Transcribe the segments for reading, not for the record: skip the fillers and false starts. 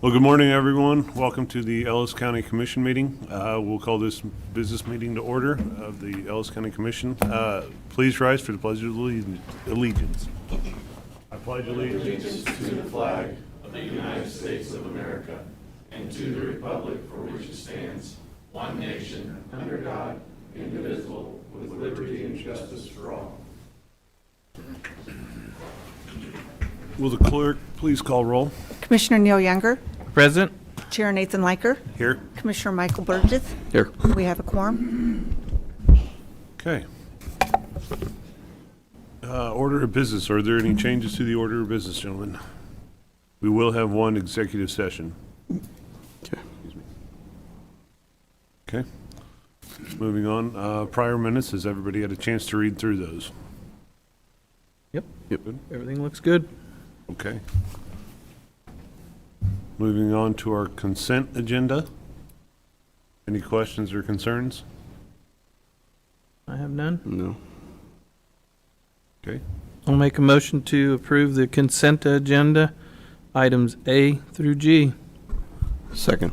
Well, good morning, everyone. Welcome to the Ellis County Commission meeting. We'll call this business meeting to order of the Ellis County Commission. Please rise for the Pledge of Allegiance. I pledge allegiance To the flag of the United States of America and to the republic for which it stands, one nation, under God, indivisible, with liberty and justice for all. Will the clerk please call roll? Commissioner Neil Younger, Present. Chair Nathan Liker, Here. Commissioner Michael Burgess. Here. We have a quorum. Okay. Order of business. Are there any changes to the order of business, gentlemen? We will have one executive session. Okay. Excuse me. Okay. Moving on. Prior minutes. Has everybody had a chance to read through those? Yep. Yep. Everything looks good. Okay. Moving on to our consent agenda. Any questions or concerns? I have none. No. Okay. I'll make a motion to approve the consent agenda, items A through G. Second.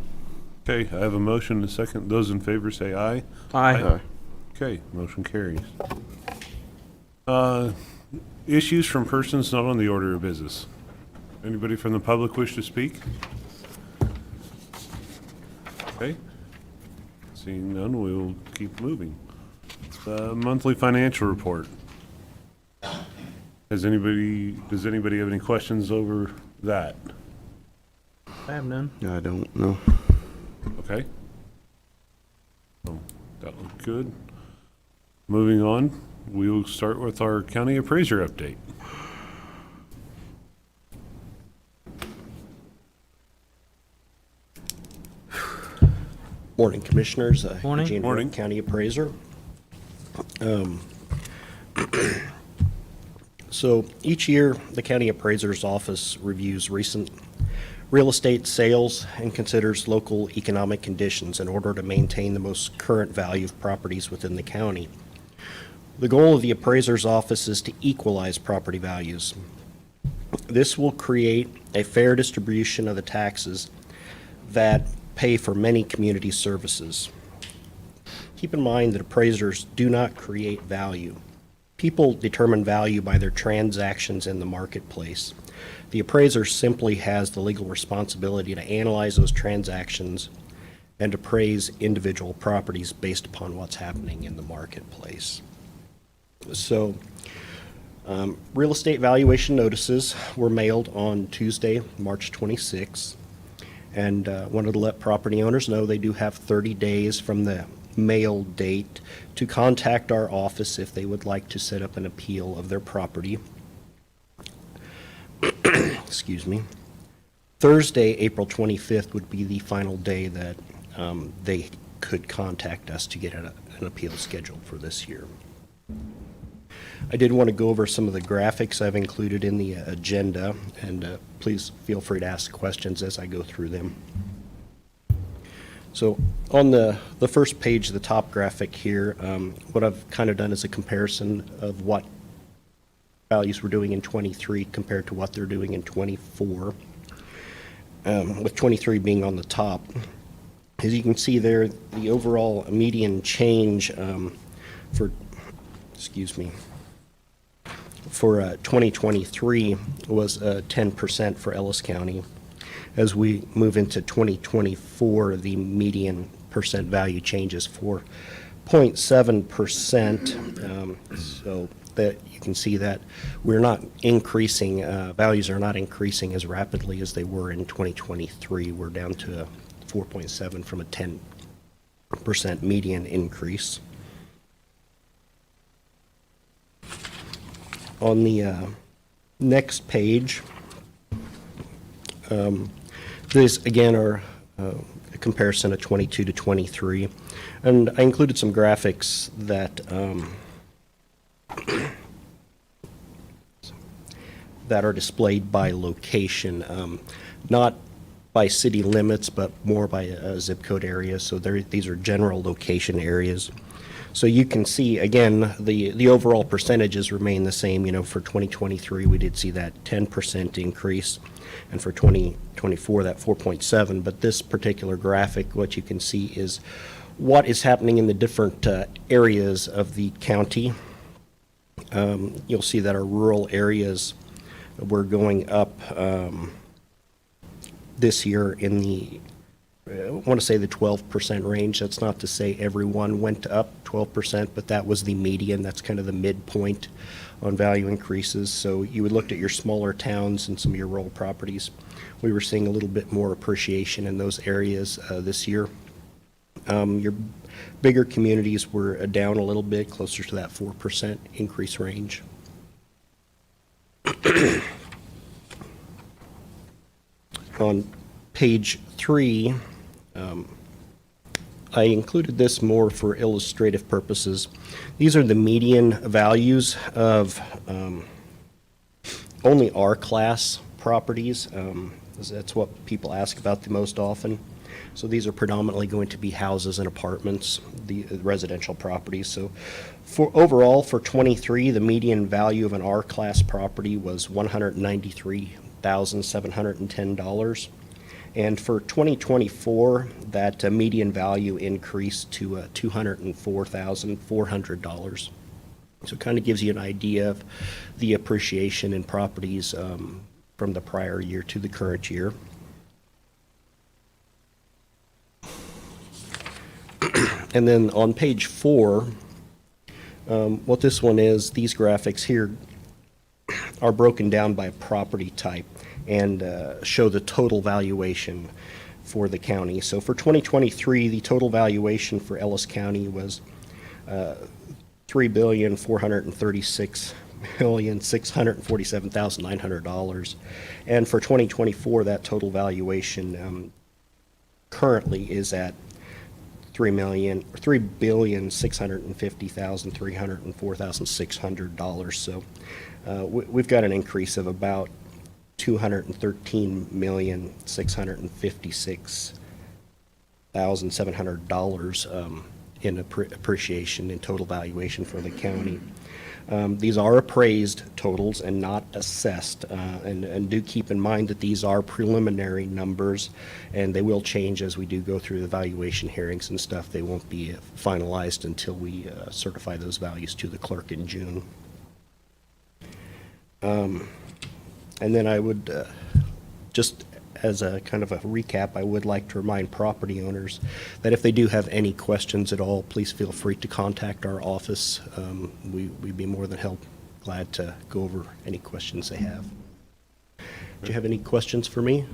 Okay, I have a motion and a second. Those in favor say aye. Aye. Okay, motion carries. Issues from persons not on the order of business. Anybody from the public wish to speak? Okay. Seeing none, we'll keep moving. Monthly financial report. Does anybody have any questions over that? I have none. I don't know. Okay. Oh, that looked good. Moving on, we will start with our county appraiser update. Morning, Commissioners. Morning. Eugene Morning. Burke, County Appraiser. So each year, the County Appraiser's Office reviews recent real estate sales and considers local economic conditions in order to maintain the most current value of properties within the county. The goal of the Appraiser's Office is to equalize property values. This will create a fair distribution of the taxes that pay for many community services. Keep in mind that appraisers do not create value. People determine value by their transactions in the marketplace. The appraiser simply has the legal responsibility to analyze those transactions and appraise individual properties based upon what's happening in the marketplace. So, real estate valuation notices were mailed on Tuesday, March 26th. And wanted to let property owners know they do have 30 days from the mail date to contact our office if they would like to set up an appeal of their property. Excuse me. Thursday, April 25th would be the final day that they could contact us to get an appeal scheduled for this year. I did want to go over some of the graphics I've included in the agenda, and please feel free to ask questions as I go through them. So on the first page, the top graphic here, what I've kind of done is a comparison of what values we're doing in 23 compared to what they're doing in 24, with 23 being on the top. As you can see there, the overall median change for 2023 was 10% for Ellis County. As we move into 2024, the median percent value changes 4.7%. So that you can see that we're not increasing, values are not increasing as rapidly as they were in 2023. We're down to 4.7 from a 10% median increase. On the next page, these again are a comparison of 22 to 23, and I included some graphics that that are displayed by location, not by city limits, but more by zip code areas. So these are general location areas. So you can see, again, the overall percentages remain the same. For 2023, we did see that 10% increase, and for 2024, that 4.7. But this particular graphic, what you can see is what is happening in the different areas of the county. You'll see that our rural areas were going up this year in the, I want to say the 12% range. That's not to say everyone went up 12%, but that was the median. That's kind of the midpoint on value increases. So you would look at your smaller towns and some of your rural properties. We were seeing a little bit more appreciation in those areas this year. Your bigger communities were down a little bit, closer to that 4% increase range. On page 3, I included this more for illustrative purposes. These are the median values of only R-class properties. That's what people ask about the most often. So these are predominantly going to be houses and apartments, the residential properties. So overall for 23, the median value of an R-class property was $193,710. And for 2024, that median value increased to $204,400. So it kind of gives you an idea of the appreciation in properties from the prior year to the current year. And then on page 4, what this one is, these graphics here are broken down by property type and show the total valuation for the county. So for 2023, the total valuation for Ellis County was $3,436,647,900. And for 2024, that total valuation currently is at $3,650,304,600. So we've got an increase of about $213,656,700 in appreciation in total valuation for the county. These are appraised totals and not assessed, and do keep in mind that these are preliminary numbers, and they will change as we do go through the valuation hearings and stuff. They won't be finalized until we certify those values to the clerk in June. And then I would, just as a kind of a recap, I would like to remind property owners that if they do have any questions at all, please feel free to contact our office. We'd be more than glad to go over any questions they have. Do you have any questions for me?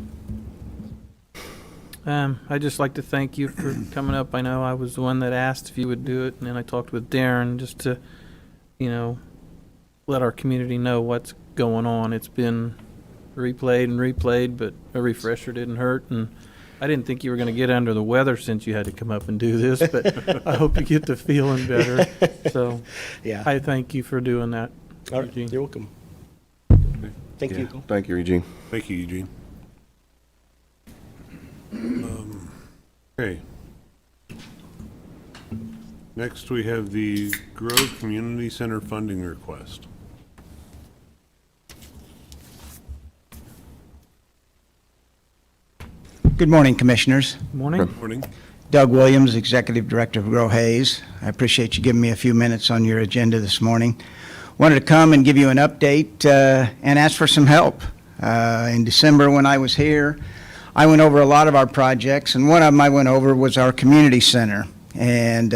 I'd just like to thank you for coming up. I know I was the one that asked if you would do it, and then I talked with Darren just to, let our community know what's going on. It's been replayed and replayed, but a refresher didn't hurt, and I didn't think you were going to get under the weather since you had to come up and do this, but I hope you get to feeling better. So Yeah. I thank you for doing that, All right. Eugene. You're welcome. Thank you. Thank you, Eugene. Thank you, Eugene. Okay. Next, we have the Grove Community Center funding request. Good morning, Commissioners. Morning. Morning. Doug Williams, Executive Director of Grow Hayes. I appreciate you giving me a few minutes on your agenda this morning. Wanted to come and give you an update and ask for some help. In December when I was here, I went over a lot of our projects, and one of them I went over was our community center. And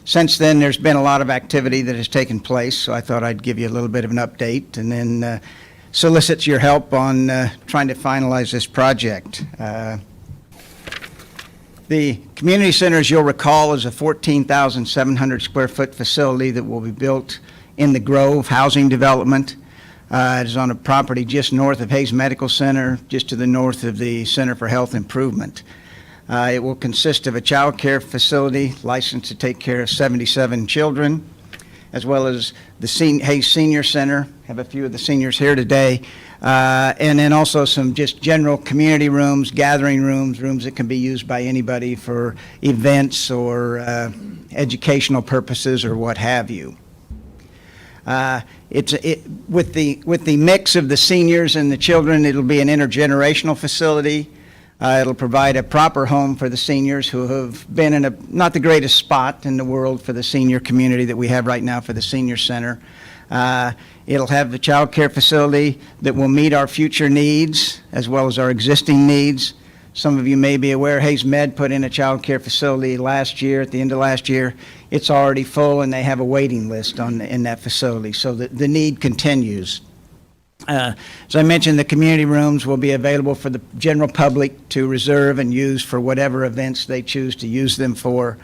since then, there's been a lot of activity that has taken place, so I thought I'd give you a little bit of an update and then solicit your help on trying to finalize this project. The community center, as you'll recall, is a 14,700 square foot facility that will be built in the Grove housing development. It is on a property just north of Hayes Medical Center, just to the north of the Center for Health Improvement. It will consist of a child care facility licensed to take care of 77 children, as well as the Hayes Senior Center. Have a few of the seniors here today. And then also some just general community rooms, gathering rooms, rooms that can be used by anybody for events or educational purposes or what have you. With the mix of the seniors and the children, it'll be an intergenerational facility. It'll provide a proper home for the seniors who have been in not the greatest spot in the world for the senior community that we have right now for the senior center. It'll have the child care facility that will meet our future needs as well as our existing needs. Some of you may be aware Hayes Med put in a child care facility last year, at the end of last year. It's already full and they have a waiting list in that facility, so the need continues. As I mentioned, the community rooms will be available for the general public to reserve and use for whatever events they choose to use them for.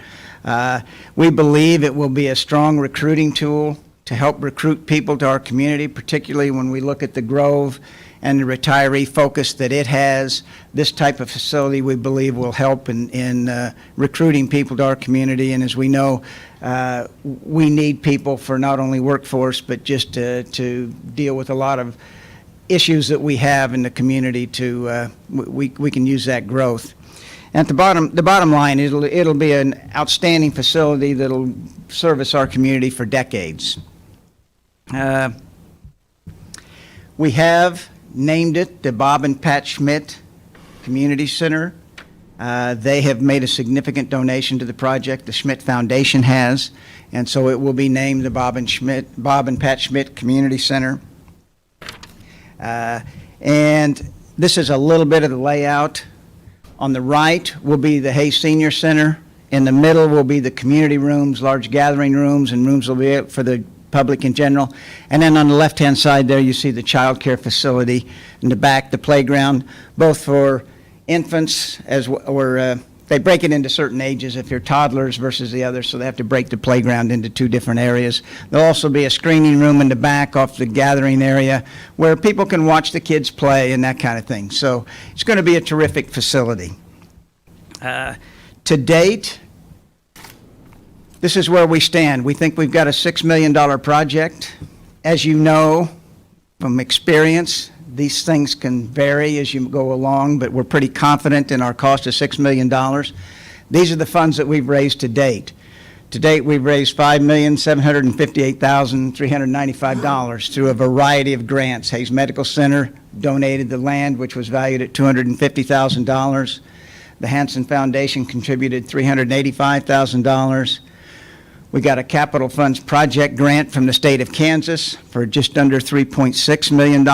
We believe it will be a strong recruiting tool to help recruit people to our community, particularly when we look at the Grove and the retiree focus that it has. This type of facility, we believe, will help in recruiting people to our community. And as we know, we need people for not only workforce, but just to deal with a lot of issues that we have in the community. We can use that growth. At the bottom line, it'll be an outstanding facility that'll service our community for decades. We have named it the Bob and Pat Schmidt Community Center. They have made a significant donation to the project. The Schmidt Foundation has, and so it will be named the Bob and Pat Schmidt Community Center. And this is a little bit of the layout. On the right will be the Hayes Senior Center. In the middle will be the community rooms, large gathering rooms, and rooms will be for the public in general. And then on the left-hand side there, you see the child care facility. In the back, the playground, both for infants they break it into certain ages if you're toddlers versus the others, so they have to break the playground into two different areas. There'll also be a screening room in the back off the gathering area where people can watch the kids play and that kind of thing. So it's going to be a terrific facility. To date, this is where we stand. We think we've got a $6 million project. As you know from experience, these things can vary as you go along, but we're pretty confident in our cost of $6 million. These are the funds that we've raised to date. To date, we've raised $5,758,395 through a variety of grants. Hayes Medical Center donated the land, which was valued at $250,000. The Hansen Foundation contributed $385,000. We got a capital funds project grant from the state of Kansas for just under $3.6 million.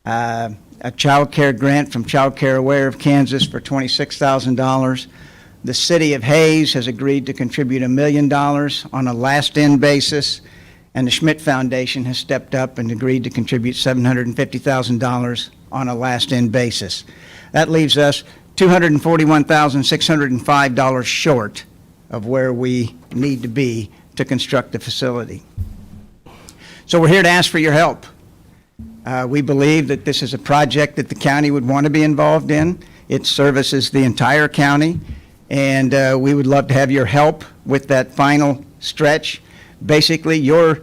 A child care grant from Child Care Aware of Kansas for $26,000. The city of Hayes has agreed to contribute $1 million on a last-in basis, and the Schmidt Foundation has stepped up and agreed to contribute $750,000 on a last-in basis. That leaves us $241,605 short of where we need to be to construct the facility. So we're here to ask for your help. We believe that this is a project that the county would want to be involved in. It services the entire county, and we would love to have your help with that final stretch. Basically, your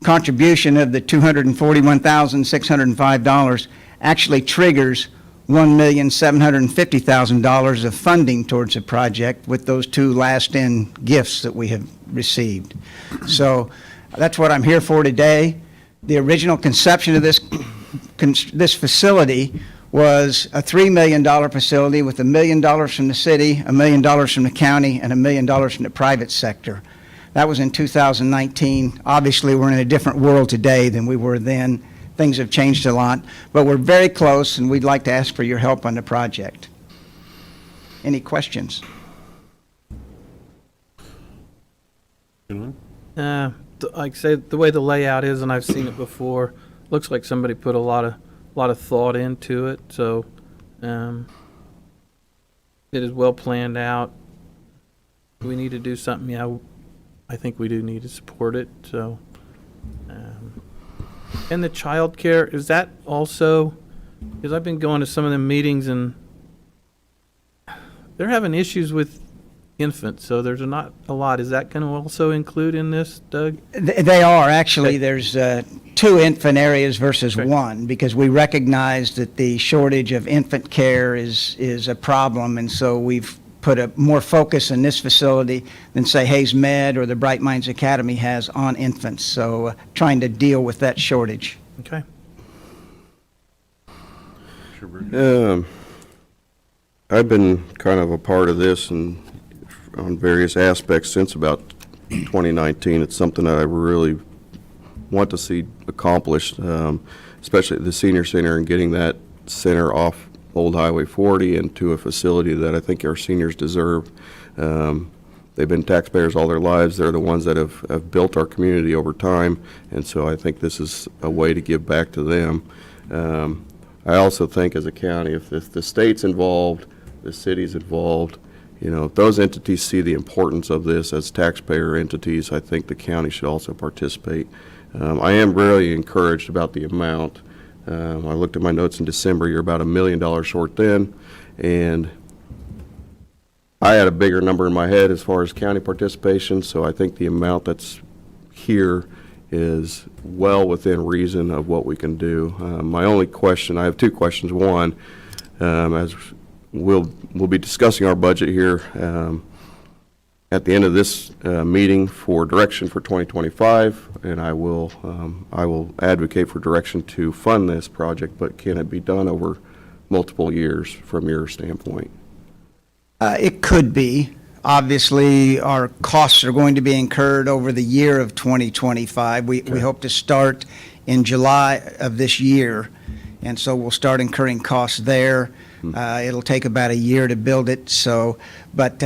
contribution of the $241,605 actually triggers $1,750,000 of funding towards the project with those two last-in gifts that we have received. So that's what I'm here for today. The original conception of this facility was a $3 million facility with $1 million from the city, $1 million from the county, and $1 million from the private sector. That was in 2019. Obviously, we're in a different world today than we were then. Things have changed a lot, but we're very close, and we'd like to ask for your help on the project. Any questions? Anyone? Like I say, the way the layout is, and I've seen it before, looks like somebody put a lot of thought into it. So it is well planned out. Do we need to do something? Yeah, I think we do need to support it. So, and the child care, is that also? Because I've been going to some of the meetings and they're having issues with, infants, so there's not a lot. Is that going to also include in this, Doug? They are, actually. Okay. There's 2 infant areas versus Okay. 1, because we recognize that the shortage of infant care is a problem, and so we've put a more focus in this facility than, say, Hayes Med or the Bright Minds Academy has on infants, so trying to deal with that shortage. Okay. Sure, Bridget. I've been kind of a part of this and on various aspects since about 2019. It's something that I really want to see accomplished, especially at the senior center and getting that center off Old Highway 40 into a facility that I think our seniors deserve. They've been taxpayers all their lives. They're the ones that have built our community over time, and so I think this is a way to give back to them. I also think as a county, if the state's involved, the city's involved, if those entities see the importance of this as taxpayer entities, I think the county should also participate. I am really encouraged about the amount. I looked at my notes in December, you're about $1 million short then, and I had a bigger number in my head as far as county participation, so I think the amount that's here is well within reason of what we can do. My only question, I have 2 questions. One, as we'll be discussing our budget here at the end of this meeting for direction for 2025, and I will advocate for direction to fund this project, but can it be done over multiple years from your standpoint? It could be. Obviously, our costs are going to be incurred over the year of 2025. We hope to start in July of this year, and so we'll start incurring costs there. It'll take about a year to build it, but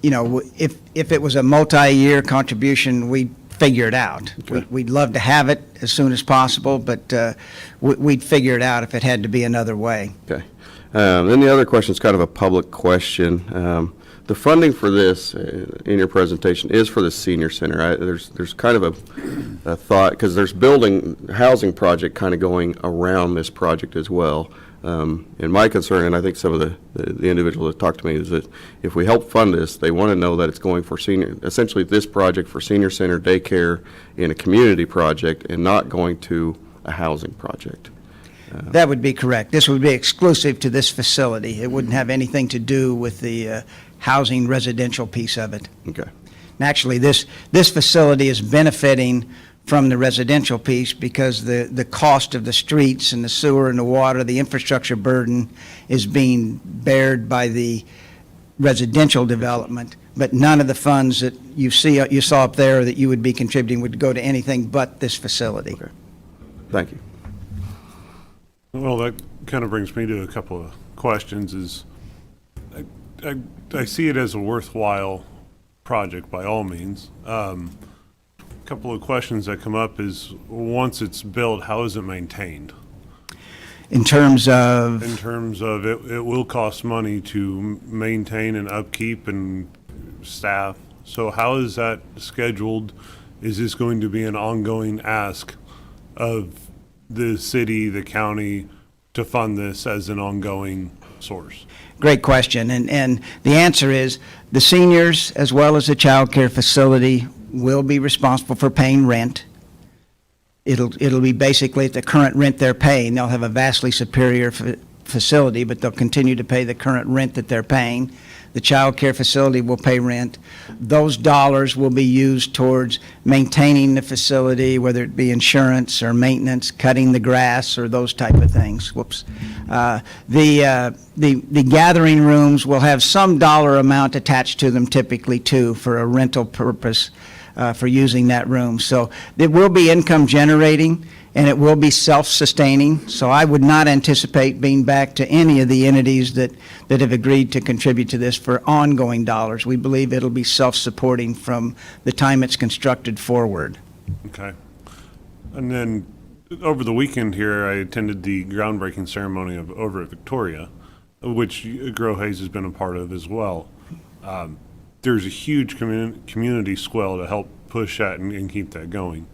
if it was a multi-year contribution, we'd figure it out. Okay. We'd love to have it as soon as possible, but we'd figure it out if it had to be another way. Okay. Then the other question is kind of a public question. The funding for this in your presentation is for the senior center. There's kind of a thought, because there's housing project kind of going around this project as well. And my concern, and I think some of the individuals that talked to me, is that if we help fund this, they want to know that it's going for essentially this project for senior center daycare in a community project and not going to a housing project. That would be correct. This would be exclusive to this facility. It wouldn't have anything to do with the housing residential piece of it. Okay. And actually, this facility is benefiting from the residential piece because the cost of the streets and the sewer and the water, the infrastructure burden is being bared by the residential development, but none of the funds that you saw up there that you would be contributing would go to anything but this facility. Okay. Thank you. Well, that kind of brings me to a couple of questions. I see it as a worthwhile project by all means. Couple of questions that come up is, once it's built, how is it maintained? In terms of, it will cost money to maintain and upkeep and staff. So how is that scheduled? Is this going to be an ongoing ask of the city, the county, to fund this as an ongoing source? great question. And the answer is the seniors, as well as the child care facility, will be responsible for paying rent. It'll be basically at the current rent they're paying. They'll have a vastly superior facility, but they'll continue to pay the current rent that they're paying. The child care facility will pay rent. Those dollars will be used towards maintaining the facility, whether it be insurance or maintenance, cutting the grass, or those type of things. Whoops. The gathering rooms will have some dollar amount attached to them typically too for a rental purpose for using that room. So it will be income generating, and it will be self-sustaining. So I would not anticipate being back to any of the entities that have agreed to contribute to this for ongoing dollars. We believe it'll be self-supporting from the time it's constructed forward. Okay. And then over the weekend here, I attended the groundbreaking ceremony over at Victoria, which Grow Hayes has been a part of as well. There's a huge community swell to help push that and keep that going.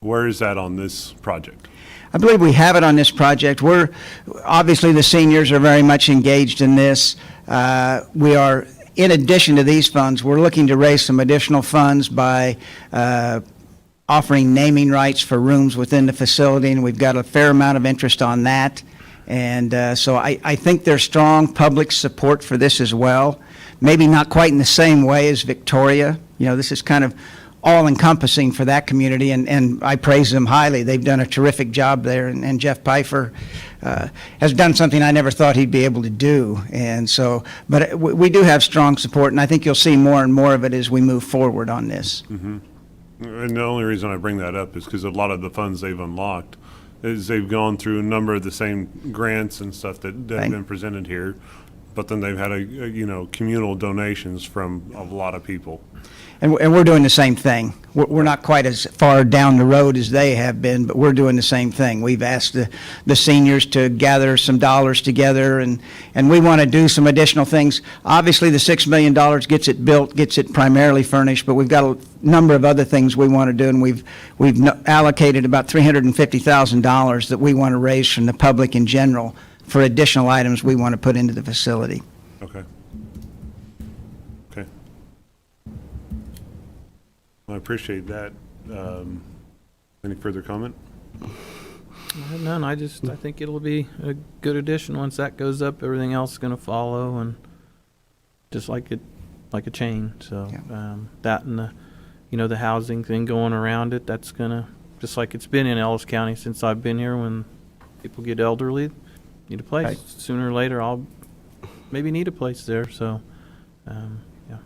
Where is that on this project? I believe we have it on this project. Obviously the seniors are very much engaged in this. We are in addition to these funds, we're looking to raise some additional funds by offering naming rights for rooms within the facility, and we've got a fair amount of interest on that. And so I think there's strong public support for this as well. Maybe not quite in the same way as Victoria. You know, this is kind of all-encompassing for that community, and I praise them highly. They've done a terrific job there, and Jeff Pfeiffer has done something I never thought he'd be able to do. And so, but we do have strong support, and I think you'll see more and more of it as we move forward on this. And the only reason I bring that up is because a lot of the funds they've unlocked is they've gone through a number of the same grants and stuff that have Right. been presented here, but then they've had communal donations from a lot of people. And we're doing the same thing. We're not quite as far down the road as they have been, but we're doing the same thing. We've asked the seniors to gather some dollars together, and we want to do some additional things. Obviously, the $6 million gets it built, gets it primarily furnished, but we've got a number of other things we want to do, and we've allocated about $350,000 that we want to raise from the public in general for additional items we want to put into the facility. Okay. Okay. Well, I appreciate that. Any further comment? None, I think it'll be a good addition. Once that goes up, everything else is gonna follow, and just like a chain, so, Yeah. that and the housing thing going around it, that's gonna, just like it's been in Ellis County since I've been here, when people get elderly, need a place. Right. Sooner or later, I'll maybe need a place there, so, yeah.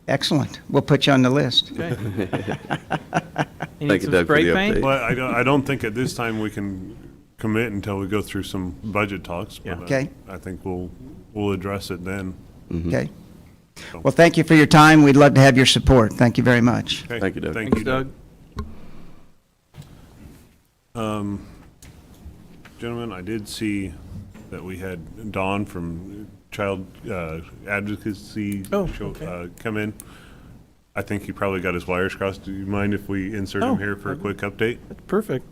Excellent. We'll put you on the list. Okay. You Thank need you, some Doug, for spray the paint? update. Well, I don't think at this time we can commit until we go through some budget talks. Yeah. But Okay. I think we'll address it then. Okay. Well, thank you for your time. We'd love to have your support. Thank you very much. Okay. Thank you, Doug. Thank Thanks, you, Doug. Doug. Gentlemen, I did see that we had Don from Child Advocacy come in. I think he probably got his wires crossed. Do you mind if we insert him here for a quick update? That's perfect.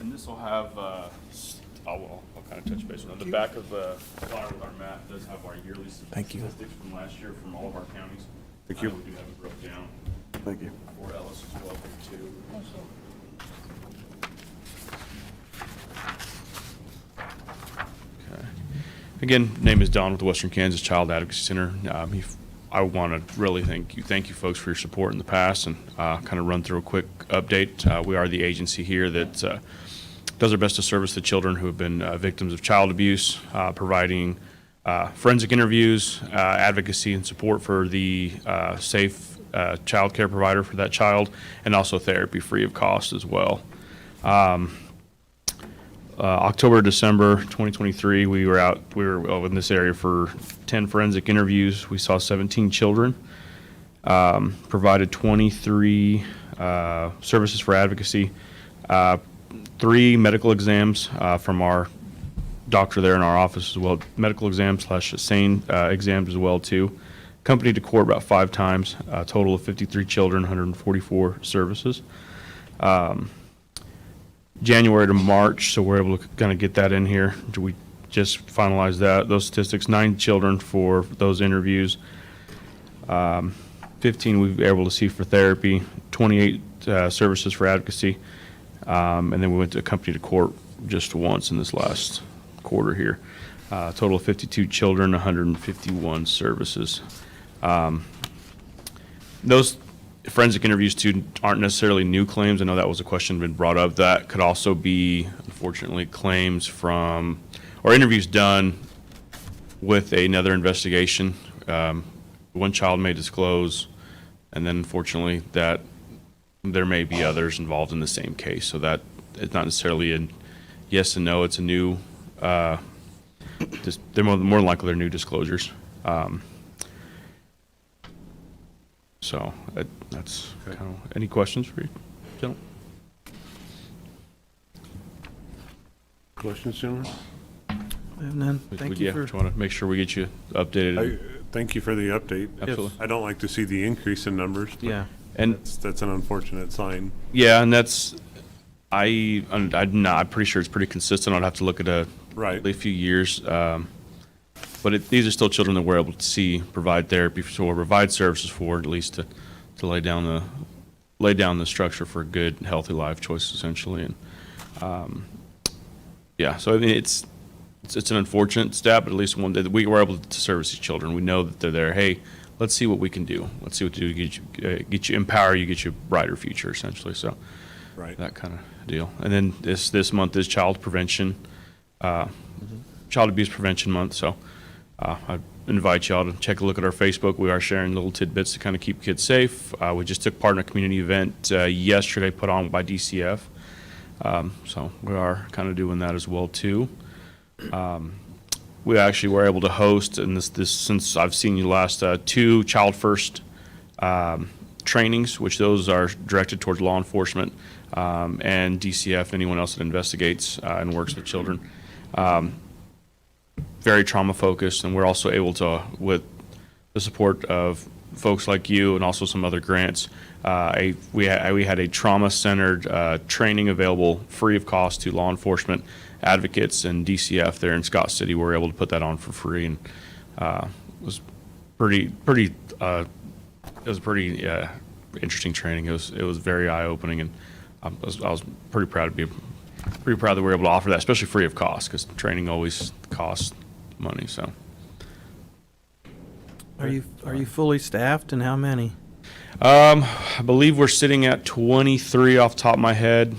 And this will have, I'll kind of touch base on it. The back of the flyer with our map does have our yearly statistics from last year from all of our counties. Thank you. We do have it broke down Thank you. for Ellis as well, too. Okay. Again, name is Don with the Western Kansas Child Advocacy Center. I want to really thank you folks for your support in the past, and kind of run through a quick update. We are the agency here that does our best to service the children who have been victims of child abuse, providing forensic interviews, advocacy and support for the safe child care provider for that child, and also therapy free of cost as well. October, December 2023, we were in this area for 10 forensic interviews. We saw 17 children, provided 23 services for advocacy, 3 medical exams from our doctor there in our office as well, medical exams / SANE exams as well too. Accompanied to court about 5 times, a total of 53 children, 144 services. January to March, so we're able to kind of get that in here. We just finalized those statistics. 9 children for those interviews. 15 we were able to see for therapy. 28 services for advocacy. And then we went to accompany to court just once in this last quarter here. Total of 52 children, 151 services. Those forensic interviews too aren't necessarily new claims. I know that was a question been brought up. That could also be, unfortunately, claims from, or interviews done with another investigation. One child may disclose, and then unfortunately that there may be others involved in the same case. So that it's not necessarily a yes and no. It's a new, they're more than likely they're new disclosures. So that's kind of, any questions for you, gentlemen? Questions, gentlemen? I have none. Thank you for. Just want to make sure we get you updated. Thank you for the update. Absolutely. I don't like to see the increase in numbers. But Yeah. And That's an unfortunate sign. yeah, and that's, I'm pretty sure it's pretty consistent. I'd have to look at Right. a few years. But these are still children that we're able to see, provide therapy for, or provide services for, at least to lay down the structure for a good, healthy life choice, essentially. And yeah, so I mean, it's an unfortunate step, but at least one that we were able to service these children. We know that they're there. Hey, let's see what we can do. Let's see what to do to get you empower you, get you a brighter future, essentially. So Right. that kind of deal. And then this month is child prevention, child abuse prevention month. So I invite y'all to take a look at our Facebook. We are sharing little tidbits to kind of keep kids safe. We just took part in a community event yesterday put on by DCF. So we are kind of doing that as well too. We actually were able to host, and this since I've seen you last, 2 Child First trainings, which those are directed towards law enforcement and DCF, anyone else that investigates and works with children. Very trauma focused, and we're also able to, with the support of folks like you and also some other grants, we had a trauma centered training available free of cost to law enforcement advocates and DCF there in Scott City. We were able to put that on for free, and it was pretty interesting training. It was very eye opening, and I was pretty proud that we were able to offer that, especially free of cost, because training always costs money. So, Are you fully staffed, and how many? I believe we're sitting at 23 off the top of my head.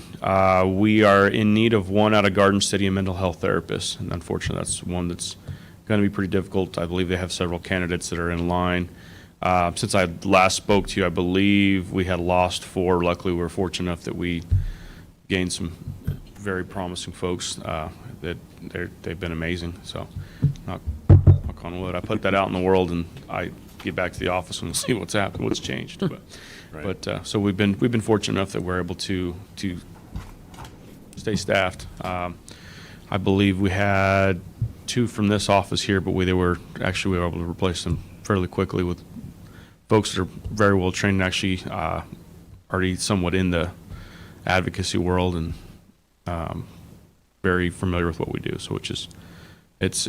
We are in need of one out of Garden City, a mental health therapist, and unfortunately, that's one that's going to be pretty difficult. I believe they have several candidates that are in line. Since I last spoke to you, I believe we had lost 4. Luckily, we were fortunate enough that we gained some very promising folks that they've been amazing. So, knock on wood. I put that out in the world, and I get back to the office and we'll see what's happened, what's changed. Right. But so we've been fortunate enough that we're able to stay staffed. I believe we had 2 from this office here, but we were able to replace them fairly quickly with folks that are very well trained and actually already somewhat in the advocacy world and very familiar with what we do. So which is it's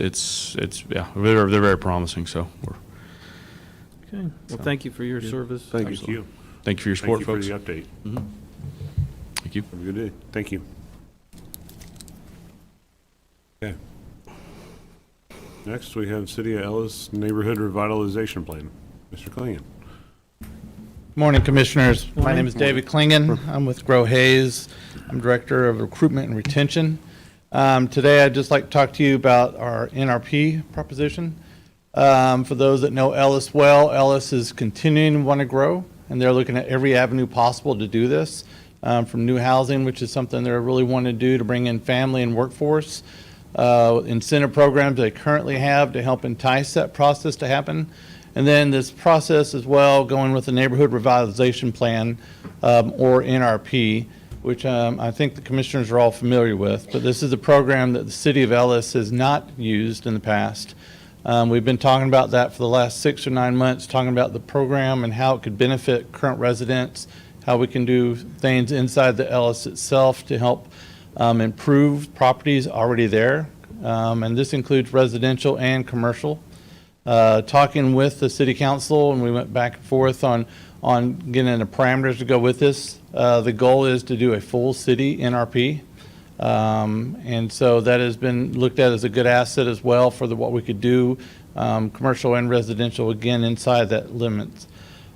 yeah, they're very promising. So we're Okay. Well, thank you for your service. Thank you. thank you for your support, Thank you folks. for the update. Thank you. Have a good day. Thank you. Okay. Next, we have City of Ellis Neighborhood Revitalization Plan. Mr. Klingon. Morning, Commissioners. My Morning. name is David Klingon. I'm with Grow Hayes. I'm Director of Recruitment and Retention. Today, I'd just like to talk to you about our NRP proposition. For those that know Ellis well, Ellis is continuing to want to grow, and they're looking at every avenue possible to do this, from new housing, which is something they're really wanting to do to bring in family and workforce, incentive programs they currently have to help entice that process to happen. And then this process as well, going with the Neighborhood Revitalization Plan, or NRP, which I think the commissioners are all familiar with. But this is a program that the city of Ellis has not used in the past. We've been talking about that for the last 6 or 9 months, talking about the program and how it could benefit current residents, how we can do things inside the Ellis itself to help improve properties already there. And this includes residential and commercial. Talking with the city council, and we went back and forth on getting the parameters to go with this. The goal is to do a full city NRP. And so that has been looked at as a good asset as well for what we could do, commercial and residential, again, inside that limits.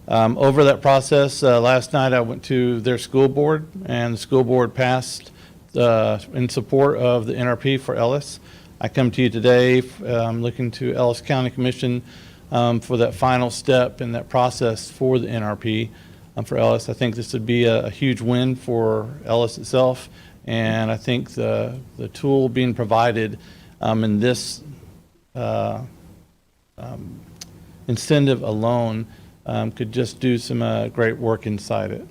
Over that process, last night I went to their school board, and the school board passed in support of the NRP for Ellis. I come to you today looking to Ellis County Commission for that final step in that process for the NRP for Ellis. I think this would be a huge win for Ellis itself, and I think the tool being provided in this incentive alone could just do some great work inside it.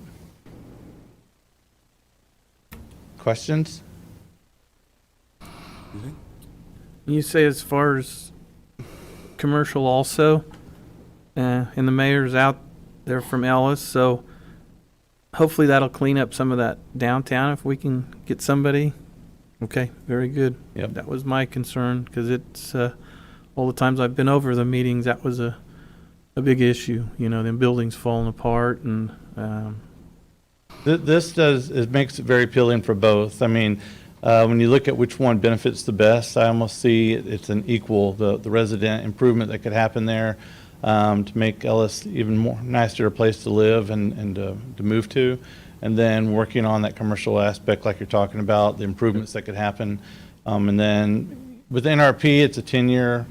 Questions? You say as far as commercial also, and the mayor's out there from Ellis, so hopefully that'll clean up some of that downtown if we can get somebody. Okay, very good. Yep. That was my concern, because it's, all the times I've been over the meetings, that was a big issue, you know, them buildings falling apart and, It makes it very appealing for both. I mean, when you look at which one benefits the best, I almost see it's an equal, the resident improvement that could happen there, to make Ellis even more nicer a place to live and to move to. And then working on that commercial aspect like you're talking about, the improvements that could happen. And then with NRP, it's a 10-year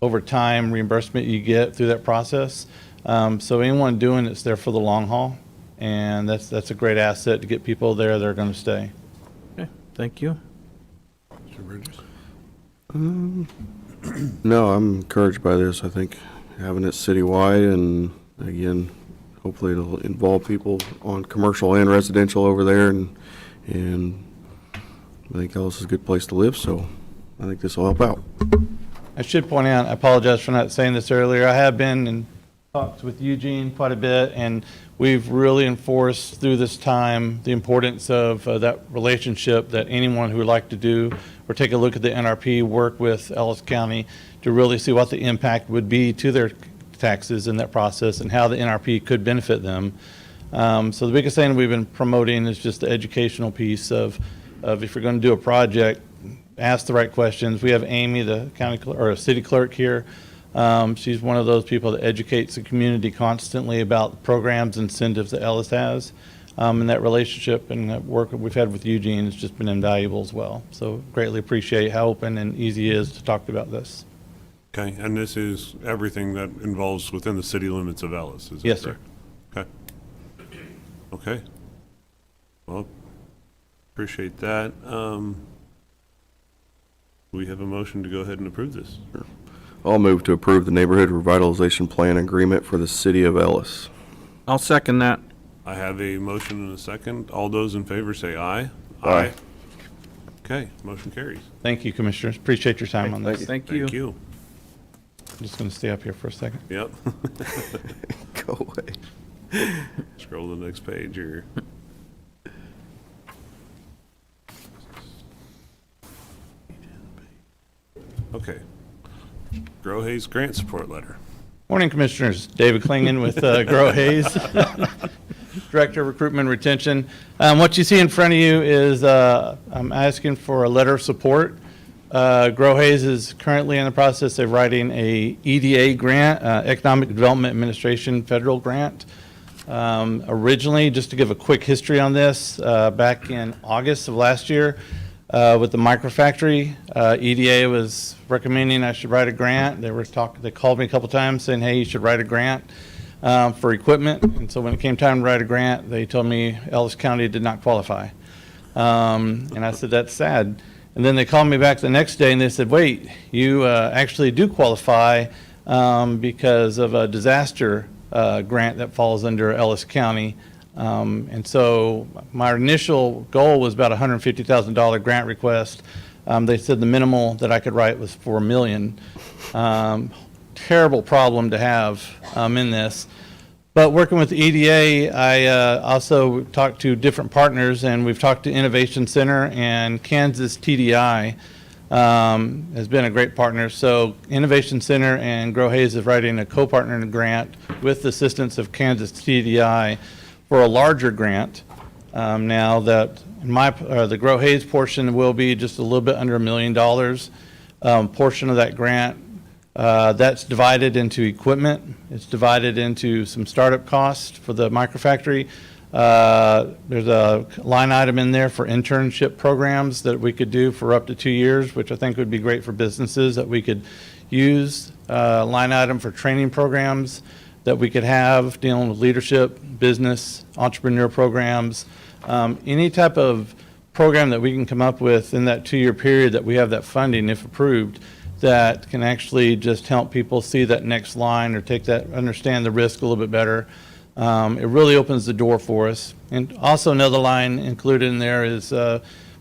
over time reimbursement you get through that process. So anyone doing it's there for the long haul. And that's a great asset to get people there that are going to stay. okay, thank you. Mr. Burgess? No, I'm encouraged by this. I think having it citywide, and again, hopefully it'll involve people on commercial and residential over there, and I think Ellis is a good place to live, so I think this will help out. I should point out, I apologize for not saying this earlier. I have been in talks with Eugene quite a bit, and we've really enforced through this time the importance of that relationship, that anyone who would like to do or take a look at the NRP, work with Ellis County to really see what the impact would be to their taxes in that process and how the NRP could benefit them. So the biggest thing we've been promoting is just the educational piece of if you're going to do a project, ask the right questions. We have Amy, the city clerk here. She's one of those people that educates the community constantly about programs and incentives that Ellis has. And that relationship and that work that we've had with Eugene has just been invaluable as well. So greatly appreciate how open and easy it is to talk about this. Okay, and this is everything that involves within the city limits of Ellis, is that Yes, sir. correct? Okay. Okay. Well, appreciate that. We have a motion to go ahead and approve this. I'll move to approve the neighborhood revitalization plan agreement for the city of Ellis. I'll second that. I have a motion and a second. All those in favor say aye. Aye. Okay, motion carries. Thank you, Commissioners. Appreciate your time on this. Thank you. Thank you. I'm just going to stay up here for a second. Yep. Go away. Scroll to the next page here. Okay. Grow Hayes Grant Support Letter. Morning, Commissioners. David Klingen with Grow Hayes, Director of Recruitment and Retention. What you see in front of you is I'm asking for a letter of support. Grow Hayes is currently in the process of writing a EDA grant, Economic Development Administration federal grant. Originally, just to give a quick history on this, back in August of last year, with the microfactory, EDA was recommending I should write a grant. They called me a couple times saying, hey, you should write a grant for equipment. And so when it came time to write a grant, they told me Ellis County did not qualify. And I said, that's sad. And then they called me back the next day and they said, wait, you actually do qualify because of a disaster grant that falls under Ellis County. And so my initial goal was about $150,000 grant request. They said the minimal that I could write was $4 million. Terrible problem to have in this. But working with EDA, I also talked to different partners, and we've talked to Innovation Center, and Kansas TDI has been a great partner. So Innovation Center and Grow Hayes is writing a co-partner grant with the assistance of Kansas TDI for a larger grant. Now that the Grow Hayes portion will be just a little bit under $1 million. Portion of that grant, that's divided into equipment. It's divided into some startup costs for the microfactory. There's a line item in there for internship programs that we could do for up to 2 years, which I think would be great for businesses that we could use. Line item for training programs that we could have dealing with leadership, business, entrepreneur programs, any type of program that we can come up with in that 2-year period that we have that funding, if approved, that can actually just help people see that next line or understand the risk a little bit better. It really opens the door for us. And also another line included in there is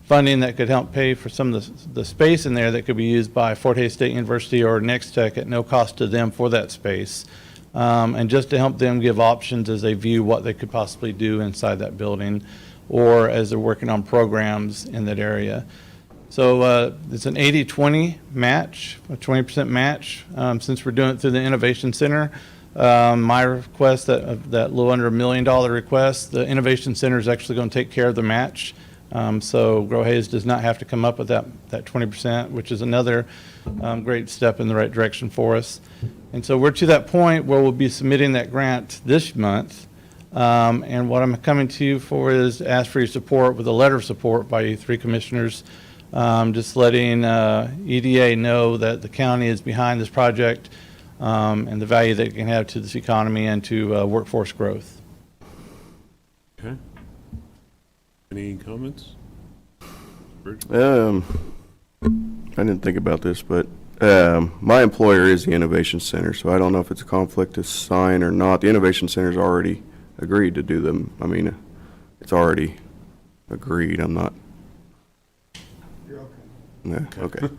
funding that could help pay for some of the space in there that could be used by Fort Hays State University or Next Tech at no cost to them for that space. and just to help them give options as they view what they could possibly do inside that building, or as they're working on programs in that area. So it's an 80-20 match, a 20% match. Since we're doing it through the Innovation Center, my request, that little under $1 million request, the Innovation Center is actually going to take care of the match. So Grow Hayes does not have to come up with that 20%, which is another great step in the right direction for us. And so we're to that point where we'll be submitting that grant this month. And what I'm coming to you for is ask for your support with a letter of support by you three commissioners, just letting EDA know that the county is behind this project and the value that it can have to this economy and to workforce growth. Okay. Any comments? Bridge? I didn't think about this, but my employer is the Innovation Center, so I don't know if it's a conflict to sign or not. The Innovation Center's already agreed to do them. I mean, it's already agreed. I'm not. You're okay. No, okay.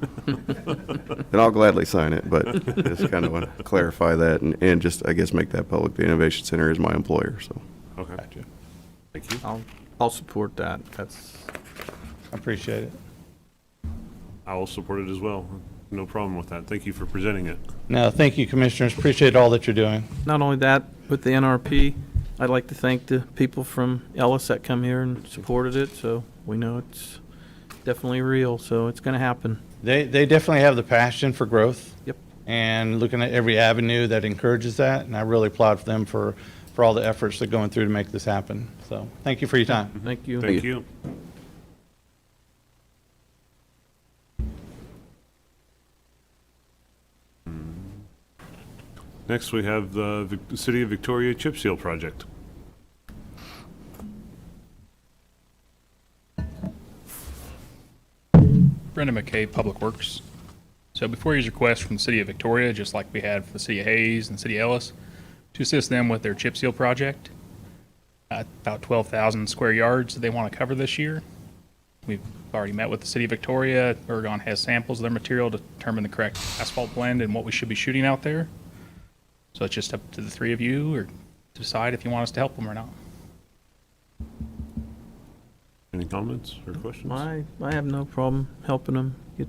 Then I'll gladly sign it, but just kind of want to clarify that and just, I guess, make that public. The Innovation Center is my employer, so. Okay. Gotcha. Thank you. I'll support that. I appreciate it. I will support it as well. No problem with that. Thank you for presenting it. No, thank you, commissioners. Appreciate all that you're doing. Not only that, with the NRP, I'd like to thank the people from Ellis that come here and supported it, so we know it's definitely real, so it's going to happen. They definitely have the passion for growth. Yep. And looking at every avenue that encourages that, and I really applaud them for all the efforts they're going through to make this happen. So thank you for your time. Thank you. Thank you. Next, we have the City of Victoria Chip Seal Project. Brendan McKay, Public Works. So before you request from the City of Victoria, just like we had for the City of Hayes and City of Ellis, to assist them with their chip seal project. About 12,000 square yards that they want to cover this year. We've already met with the City of Victoria. Ergon has samples of their material to determine the correct asphalt blend and what we should be shooting out there. So it's just up to the three of you or to decide if you want us to help them or not. Any comments or questions? I have no problem helping them get.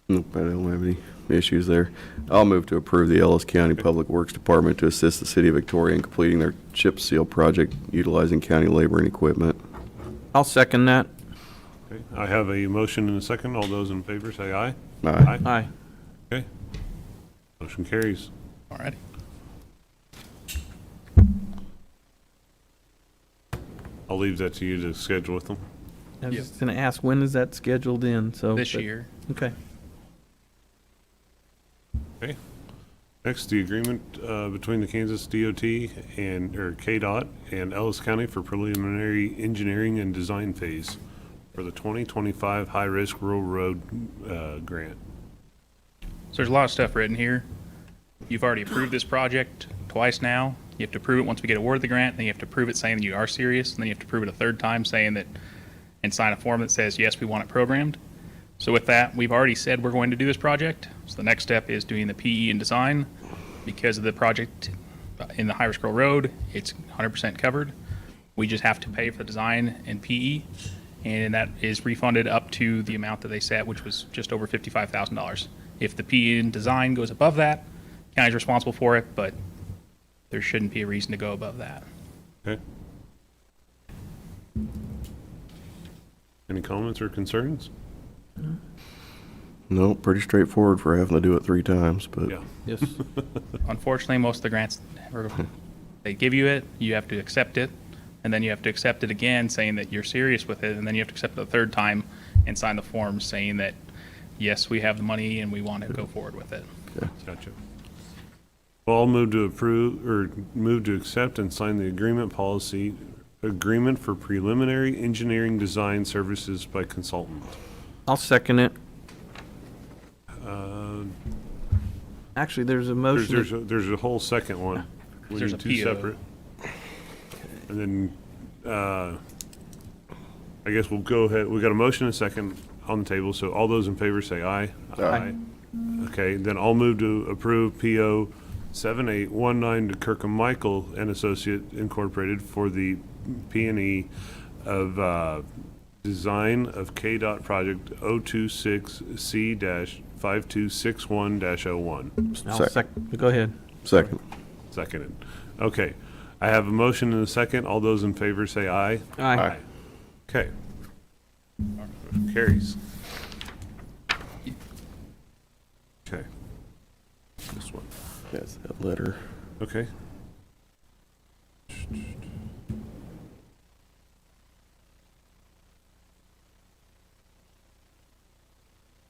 Nope, I don't have any issues there. I'll move to approve the Ellis County Public Works Department to assist the City of Victoria in completing their chip seal project utilizing county labor and equipment. I'll second that. Okay. I have a motion and a second. All those in favor say aye. Aye. Aye. Okay. Motion carries. All righty. I'll leave that to you to schedule with them. I was Yep. just going to ask, when is that scheduled in? So This but- year. Okay. Okay. Next, the agreement between the Kansas DOT or KDOT and Ellis County for preliminary engineering and design phase for the 2025 high-risk rural road grant. So there's a lot of stuff written here. You've already approved this project twice now. You have to approve it once we get awarded the grant, then you have to approve it saying that you are serious, and then you have to approve it a third time saying that, and sign a form that says, yes, we want it programmed. So with that, we've already said we're going to do this project. So the next step is doing the PE and design. Because of the project in the high-risk rural road, it's 100% covered. We just have to pay for the design and PE, and that is refunded up to the amount that they set, which was just over $55,000. If the PE and design goes above that, county's responsible for it, but there shouldn't be a reason to go above that. Okay. Any comments or concerns? No, pretty straightforward for having to do it 3 times, but. Yeah. Yes. Unfortunately, most of the grants, they give you it, you have to accept it, and then you have to accept it again, saying that you're serious with it, and then you have to accept it a third time and sign the form saying that, yes, we have the money and we want to go forward with it. Gotcha. Well, I'll move to approve, or move to accept and sign the agreement for preliminary engineering design services by consultant. I'll second it. Uh, Actually, there's a motion. There's a whole second one. We There's need a 2 PO. separate. And then, I guess we'll go ahead, we got a motion and a second on the table, so all those in favor say aye. Aye. Okay, then I'll move to approve PO 7819 to Kirkham Michael and Associate Incorporated for the P&E of design of KDOT project 026C-5261-01. Go ahead. Second. Seconded. Okay. I have a motion and a second. All those in favor say aye. Aye. Okay. Motion carries. Okay. This one. That's that letter. Okay.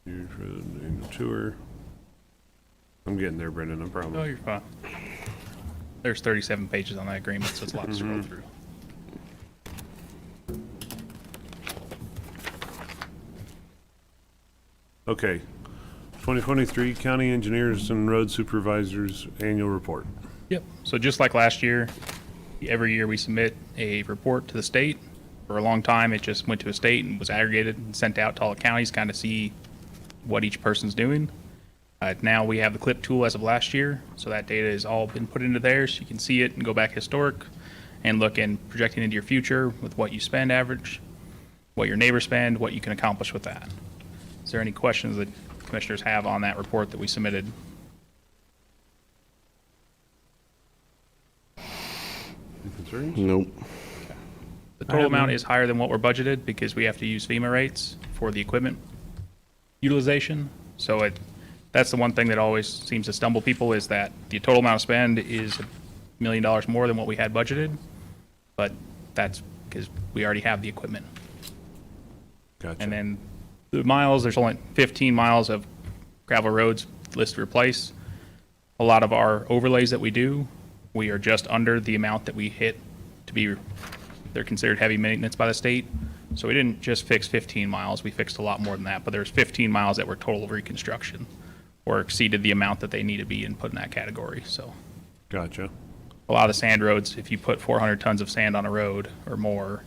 Here's for the annual tour. I'm getting there, Brendan, I Oh, promise. you're fine. There's 37 pages on that agreement, so it's a lot to scroll through. Okay. 2023 County Engineers and Road Supervisors Annual Report. Yep. So just like last year, every year we submit a report to the state. For a long time, it just went to a state and was aggregated and sent out to all the counties, kind of see what each person's doing. Now we have the CLIP tool as of last year, so that data has all been put into there, so you can see it and go back historic and look and projecting into your future with what you spend average, what your neighbors spend, what you can accomplish with that. Is there any questions that commissioners have on that report that we submitted? Any concerns? Nope. The total amount is higher than what we're budgeted because we have to use FEMA rates for the equipment utilization. So that's the one thing that always seems to stumble people is that the total amount of spend is $1 million more than what we had budgeted, but that's because we already have the equipment. Gotcha. And then the miles, there's only 15 miles of gravel roads listed to replace. A lot of our overlays that we do, we are just under the amount that we hit to be, they're considered heavy maintenance by the state. So we didn't just fix 15 miles, we fixed a lot more than that, but there's 15 miles that were total reconstruction or exceeded the amount that they need to be and put in that category, so. Gotcha. A lot of the sand roads, if you put 400 tons of sand on a road or more,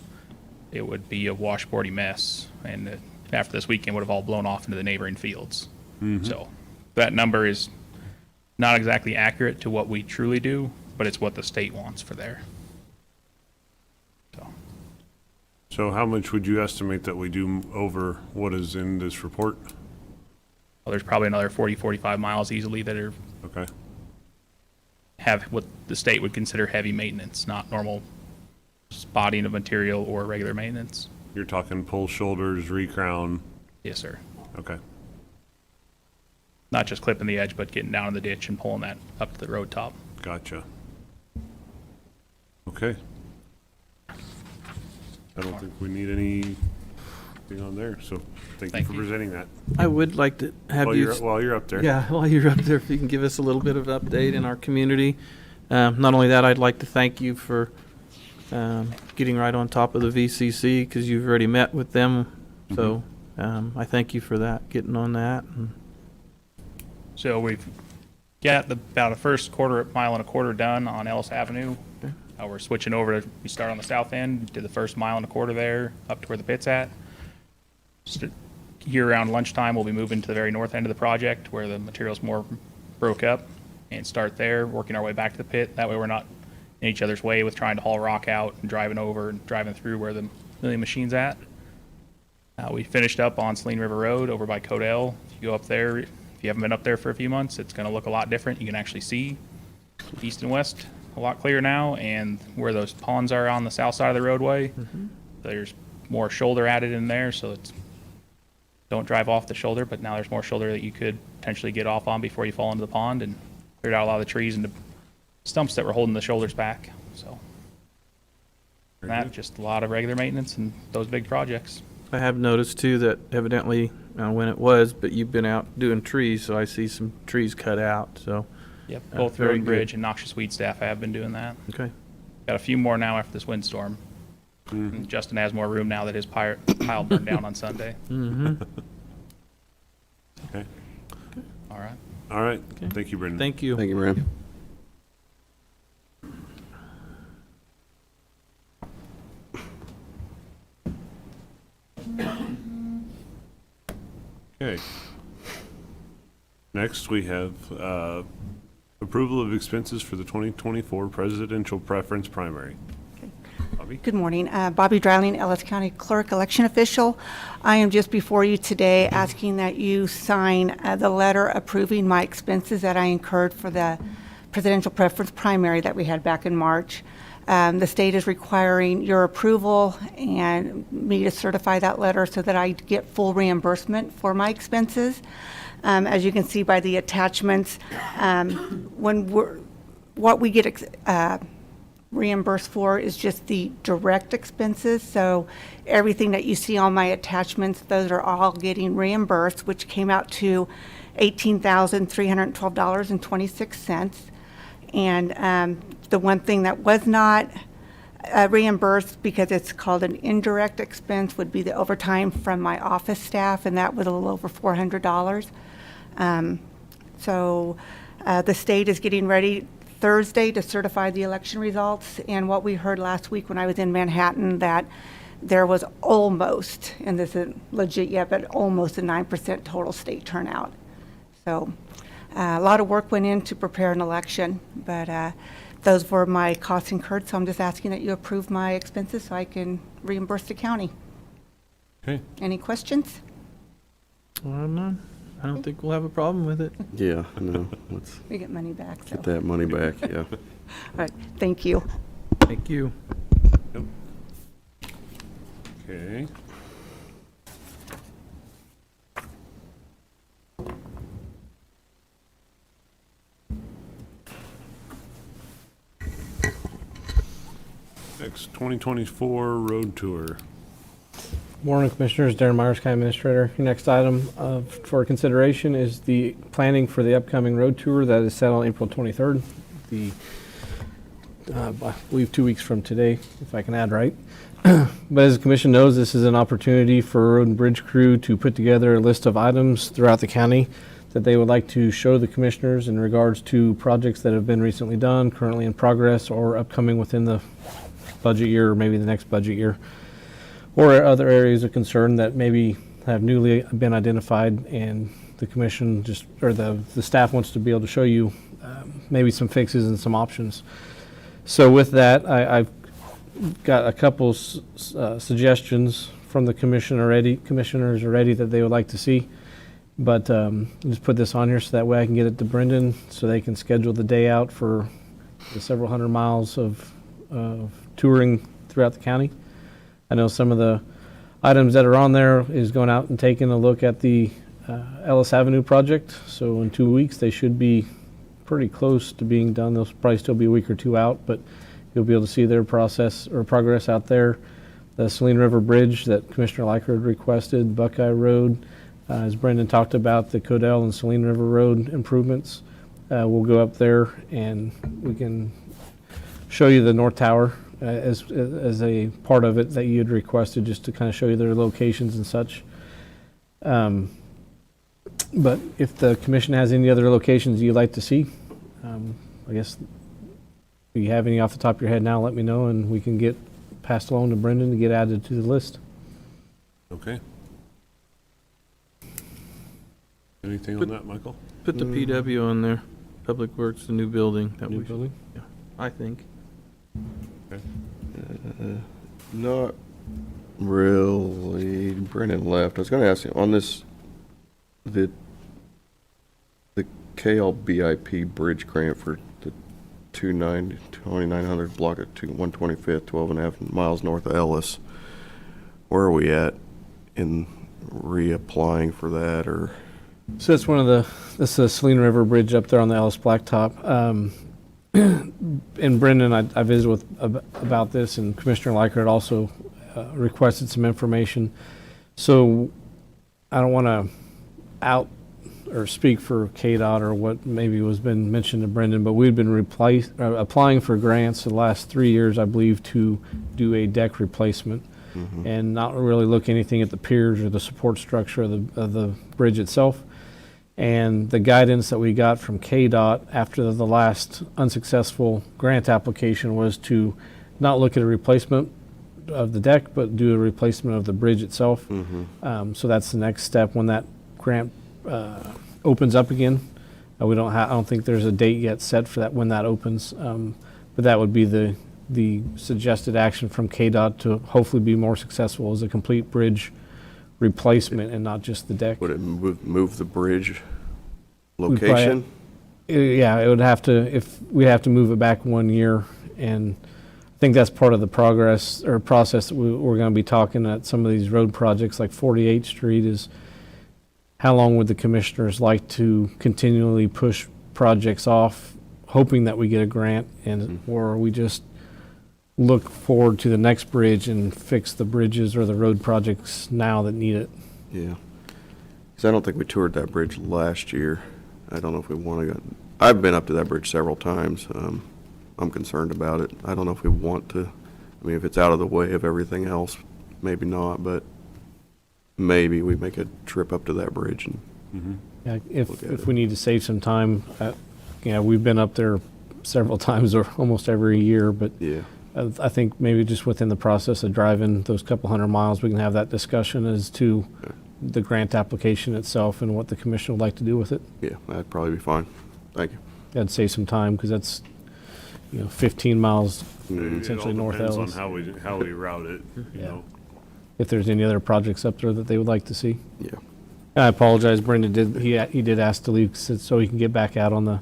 it would be a washboardy mess, and after this weekend would have all blown off into the neighboring fields. So that number is not exactly accurate to what we truly do, but it's what the state wants for there. So, So how much would you estimate that we do over what is in this report? well, there's probably another 40, 45 miles easily that are Okay. have what the state would consider heavy maintenance, not normal spotting of material or regular maintenance. You're talking pull shoulders, recrown. Yes, sir. Okay. Not just clipping the edge, but getting down in the ditch and pulling that up to the road top. Gotcha. Okay. I don't think we need anything on there, so thank you Thank for you. presenting that. I would like to have While you. you're up there. Yeah, while you're up there, if you can give us a little bit of update in our community. Not only that, I'd like to thank you for getting right on top of the VCC because you've already met with them. So I thank you for that, getting on that. And So we've got about a first mile and a quarter done on Ellis Avenue. Okay. We're switching over we start on the south end, did the first mile and a quarter there, up to where the pit's at. Here around lunchtime, we'll be moving to the very north end of the project where the material's more broke up and start there, working our way back to the pit. That way we're not in each other's way with trying to haul rock out and driving over and driving through where the milling machine's at. We finished up on Saline River Road over by Codell. If you go up there, if you haven't been up there for a few months, it's going to look a lot different. You can actually see east and west a lot clearer now, and where those ponds are on the south side of the roadway, there's more shoulder added in there, so it's don't drive off the shoulder, but now there's more shoulder that you could potentially get off on before you fall into the pond, and cleared out a lot of the trees and the stumps that were holding the shoulders back. So that just a lot of regular maintenance and those big projects. I have noticed too that evidently when it was, but you've been out doing trees, so I see some trees cut out. So Yep, both very road and good. bridge and noxious weed staff have been doing that. okay, Got a few more now after this windstorm. And Justin has more room now that his pile burned down on Sunday. Okay. All right. All right. Thank you, Brendan. thank you. Thank you, Ram. Okay. Next, we have Approval of expenses for the 2024 presidential preference primary. Bobby? Good morning. Bobby Dreiling, Ellis County Clerk, Election Official. I am just before you today asking that you sign the letter approving my expenses that I incurred for the presidential preference primary that we had back in March. The state is requiring your approval and me to certify that letter so that I get full reimbursement for my expenses. As you can see by the attachments, what we get reimbursed for is just the direct expenses. So everything that you see on my attachments, those are all getting reimbursed, which came out to $18,312.26. And the one thing that was not reimbursed, because it's called an indirect expense, would be the overtime from my office staff, and that was a little over $400. So the state is getting ready Thursday to certify the election results, and what we heard last week when I was in Manhattan, that there was almost, and this isn't legit yet, but almost a 9% total state turnout. So a lot of work went in to prepare an election, but those were my costs incurred, so I'm just asking that you approve my expenses so I can reimburse the county. Okay. Any questions? I don't think we'll have a problem with it. Yeah, no, let's We get money back, so. get that money back, yeah. All right, thank you. Thank you. Yep. Okay. Next, 2024 road tour. Morning, Commissioners. Darren Myers, County Administrator. Your next item for consideration is the planning for the upcoming road tour that is set on April 23rd. I believe 2 weeks from today, if I can add right. But as the Commission knows, this is an opportunity for road and bridge crew to put together a list of items throughout the county that they would like to show the Commissioners in regards to projects that have been recently done, currently in progress, or upcoming within the budget year or maybe the next budget year, or other areas of concern that maybe have newly been identified and the commission just, or the staff wants to be able to show you maybe some fixes and some options. So with that, I've got a couple suggestions from the commissioners already that they would like to see. But just put this on here so that way I can get it to Brendan so they can schedule the day out for the several hundred miles of touring throughout the county. I know some of the items that are on there is going out and taking a look at the Ellis Avenue project. So in 2 weeks, they should be pretty close to being done. They'll probably still be a week or two out, but you'll be able to see their process or progress out there. The Saline River Bridge that Commissioner Leicher had requested, Buckeye Road, as Brendan talked about, the Codell and Saline River Road improvements. We'll go up there and we can show you the North Tower as a part of it that you had requested, just to kind of show you their locations and such. But if the commission has any other locations you'd like to see, I guess if you have any off the top of your head now, let me know and we can get passed along to Brendan to get added to the list. Okay. Anything on that, Michael? Put the PW on there, Public Works, the new building. New building? Yeah, I think. Okay. Not really. Brennan left. I was going to ask you on this, the KLBIP bridge grant for the 2900 block at 125th, 12.5 miles north of Ellis. Where are we at in reapplying for that, or? So that's that's the Saline River Bridge up there on the Ellis Blacktop. And Brendan, I visited about this, and Commissioner Leicher had also requested some information. So I don't want to out or speak for KDOT or what maybe was been mentioned to Brendan, but we've been applying for grants the last 3 years, I believe, to do a deck replacement. Mm-hmm. And not really look anything at the piers or the support structure of the bridge itself. And the guidance that we got from KDOT after the last unsuccessful grant application was to not look at a replacement of the deck, but do a replacement of the bridge itself. Mm-hmm. So that's the next step when that grant opens up again. I don't think there's a date yet set for that, when that opens. But that would be the suggested action from KDOT to hopefully be more successful as a complete bridge replacement and not just the deck. Would it move the bridge We'd probably- location? Yeah, it would have to, we'd have to move it back 1 year, and I think that's part of the progress or process that we're gonna be talking at some of these road projects, like 48th Street, is how long would the commissioners like to continually push projects off, hoping that we get a grant, and, or we just look forward to the next bridge and fix the bridges or the road projects now that need it. Yeah. Because I don't think we toured that bridge last year. I don't know if we want to go. I've been up to that bridge several times. I'm concerned about it. I don't know if we want to. I mean, if it's out of the way of everything else, maybe not, but maybe we make a trip up to that bridge and Yeah, Look at if it. we need to save some time, we've been up there several times or almost every year, but yeah. I think maybe just within the process of driving those couple hundred miles, we can have that discussion as to the grant application itself and what the commission would like to do with it. Yeah, that'd probably be fine. Thank you. That'd save some time, because that's, 15 miles It all essentially north depends on Ellis. how we route it, you Yeah. know. If there's any other projects up there that they would like to see. Yeah. I apologize, Brendan he did ask to leave so he can get back out on the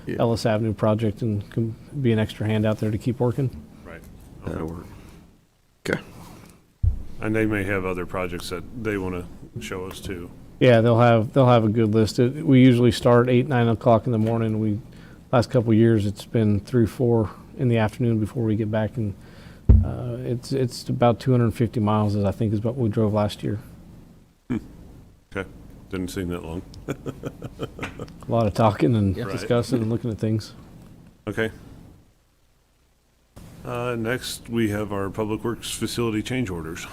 Yeah. Ellis Avenue project and can be an extra hand out there to keep working. Right. That'll work. Okay. And they may have other projects that they want to show us too. Yeah, they'll have a good list. We usually start 8, 9 o'clock in the morning. Last couple of years, it's been 3, 4 in the afternoon before we get back, and it's about 250 miles, I think, is what we drove last year. Okay. Didn't seem that long. A lot of talking and Right. discussing and looking at things. Okay. Next, we have our Public Works facility change orders.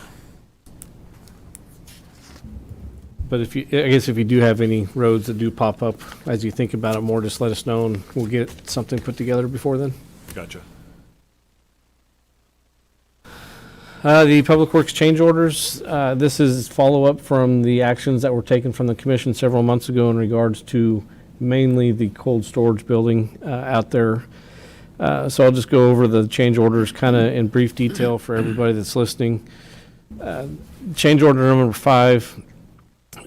But I guess if you do have any roads that do pop up as you think about it more, just let us know and we'll get something put together before then. Gotcha. The Public Works change orders, this is follow-up from the actions that were taken from the commission several months ago in regards to mainly the cold storage building out there. So I'll just go over the change orders kind of in brief detail for everybody that's listening. Change order number 5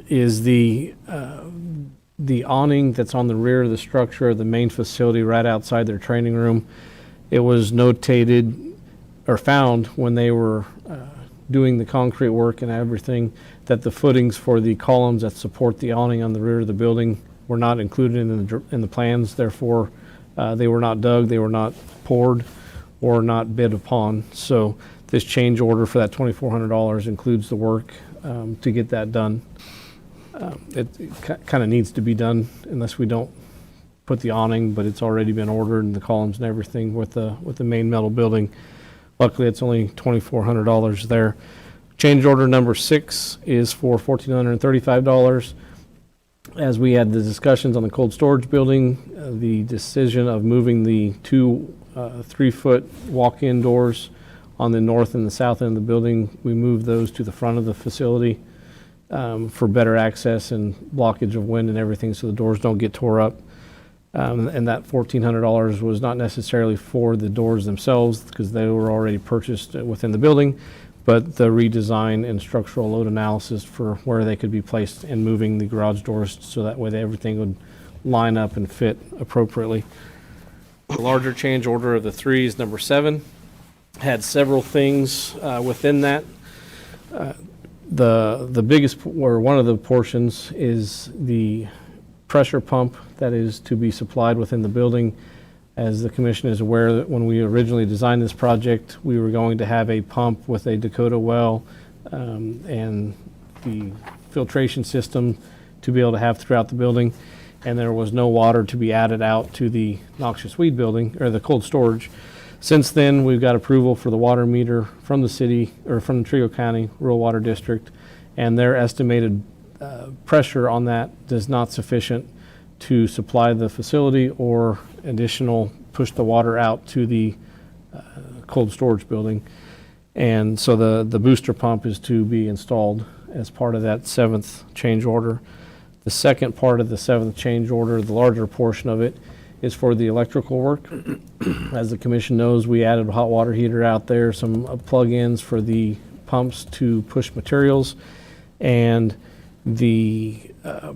is the awning that's on the rear of the structure of the main facility right outside their training room. It was notated or found when they were doing the concrete work and everything that the footings for the columns that support the awning on the rear of the building were not included in the plans. Therefore, they were not dug, they were not poured, or not bid upon. So this change order for that $2,400 includes the work to get that done. It kind of needs to be done unless we don't put the awning, but it's already been ordered and the columns and everything with the main metal building. Luckily, it's only $2,400 there. Change order number 6 is for $1,435. As we had the discussions on the cold storage building, the decision of moving the 2 3-foot walk-in doors on the north and the south end of the building, we moved those to the front of the facility for better access and blockage of wind and everything so the doors don't get tore up. And that $1,400 was not necessarily for the doors themselves because they were already purchased within the building, but the redesign and structural load analysis for where they could be placed and moving the garage doors so that way everything would line up and fit appropriately. The larger change order of the 3 is number 7. Had several things within that. The biggest, or one of the portions, is the pressure pump that is to be supplied within the building. As the commission is aware, that when we originally designed this project, we were going to have a pump with a Dakota well and the filtration system to be able to have throughout the building. And there was no water to be added out to the noxious weed building, or the cold storage. Since then, we've got approval for the water meter from the city, or from the Trego County Rural Water District, and their estimated pressure on that is not sufficient to supply the facility or additional push the water out to the cold storage building. And so the booster pump is to be installed as part of that 7th change order. The second part of the seventh change order, the larger portion of it, is for the electrical work. As the commission knows, we added a hot water heater out there, some plug-ins for the pumps to push materials, and the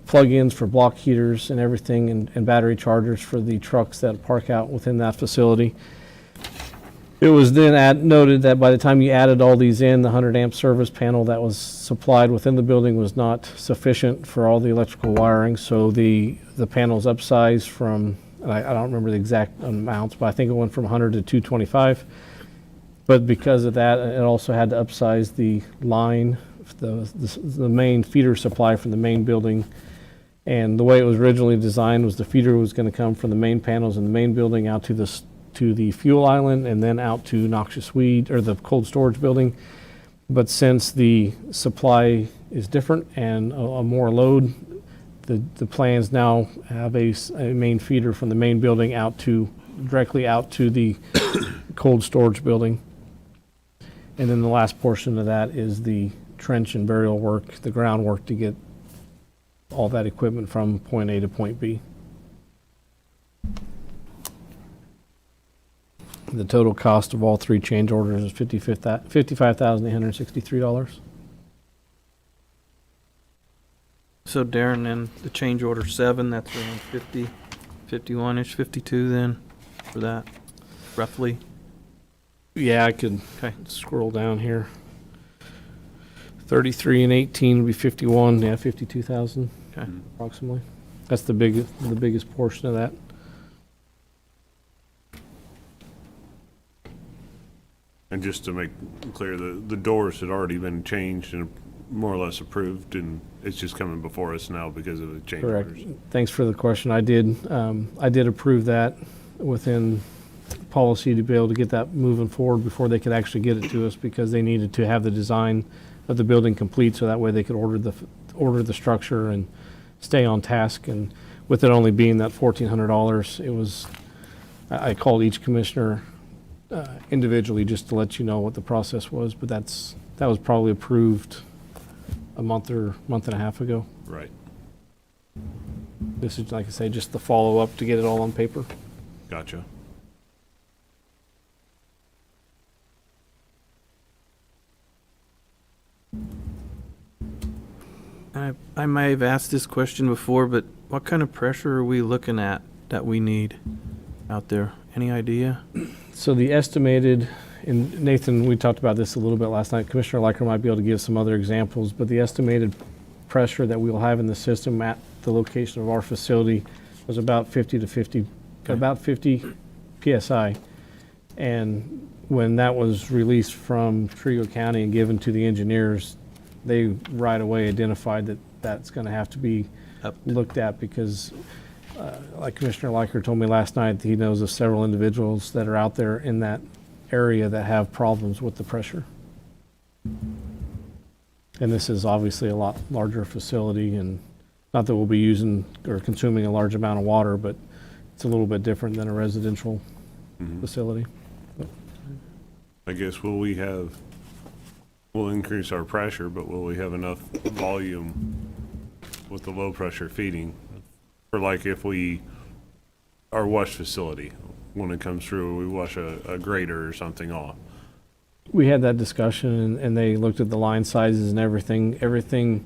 plug-ins for block heaters and everything, and battery chargers for the trucks that park out within that facility. It was then noted that by the time you added all these in, the 100 amp service panel that was supplied within the building was not sufficient for all the electrical wiring, so the panels upsized from, I don't remember the exact amounts, but I think it went from 100 to 225. But because of that, it also had to upsize the line, the main feeder supply from the main building. And the way it was originally designed was the feeder was going to come from the main panels in the main building out to the fuel island and then out to noxious weed, or the cold storage building. But since the supply is different and a more load, the plans now have a main feeder from the main building directly out to the cold storage building. And then the last portion of that is the trench and burial work, the groundwork to get all that equipment from point A to point B. The total cost of all three change orders is $55,863. So Darren, then the change order 7, that's around 50, 51-ish, 52 then for that, roughly. Yeah, I could scroll down here. 33 and 18 would be 51, 52,000 approximately. That's the biggest portion of that. And just to make clear, the doors had already been changed and more or less approved, and it's just coming before us now because of the change Correct. orders. Thanks for the question. I did approve that within policy to be able to get that moving forward before they could actually get it to us, because they needed to have the design of the building complete, so that way they could order the structure and stay on task. And with it only being that $1,400, it was, I called each commissioner individually just to let you know what the process was, but that was probably approved a month and a half ago. Right. This is, like I say, just the follow-up to get it all on paper. Gotcha. I may have asked this question before, but what kind of pressure are we looking at that we need out there? Any idea? So the estimated, and Nathan, we talked about this a little bit last night, Commissioner Liker might be able to give some other examples, but the estimated pressure that we will have in the system at the location of our facility was about 50 PSI. And when that was released from Trego County and given to the engineers, they right away identified that that's going to have to be looked at, because like Commissioner Liker told me last night, he knows of several individuals that are out there in that area that have problems with the pressure. And this is obviously a lot larger facility, and not that we'll be using or consuming a large amount of water, but it's a little bit different than a residential facility. I guess we'll increase our pressure, but will we have enough volume with the low pressure feeding? For like if our wash facility, when it comes through, we wash a grater or something off. We had that discussion, and they looked at the line sizes and everything.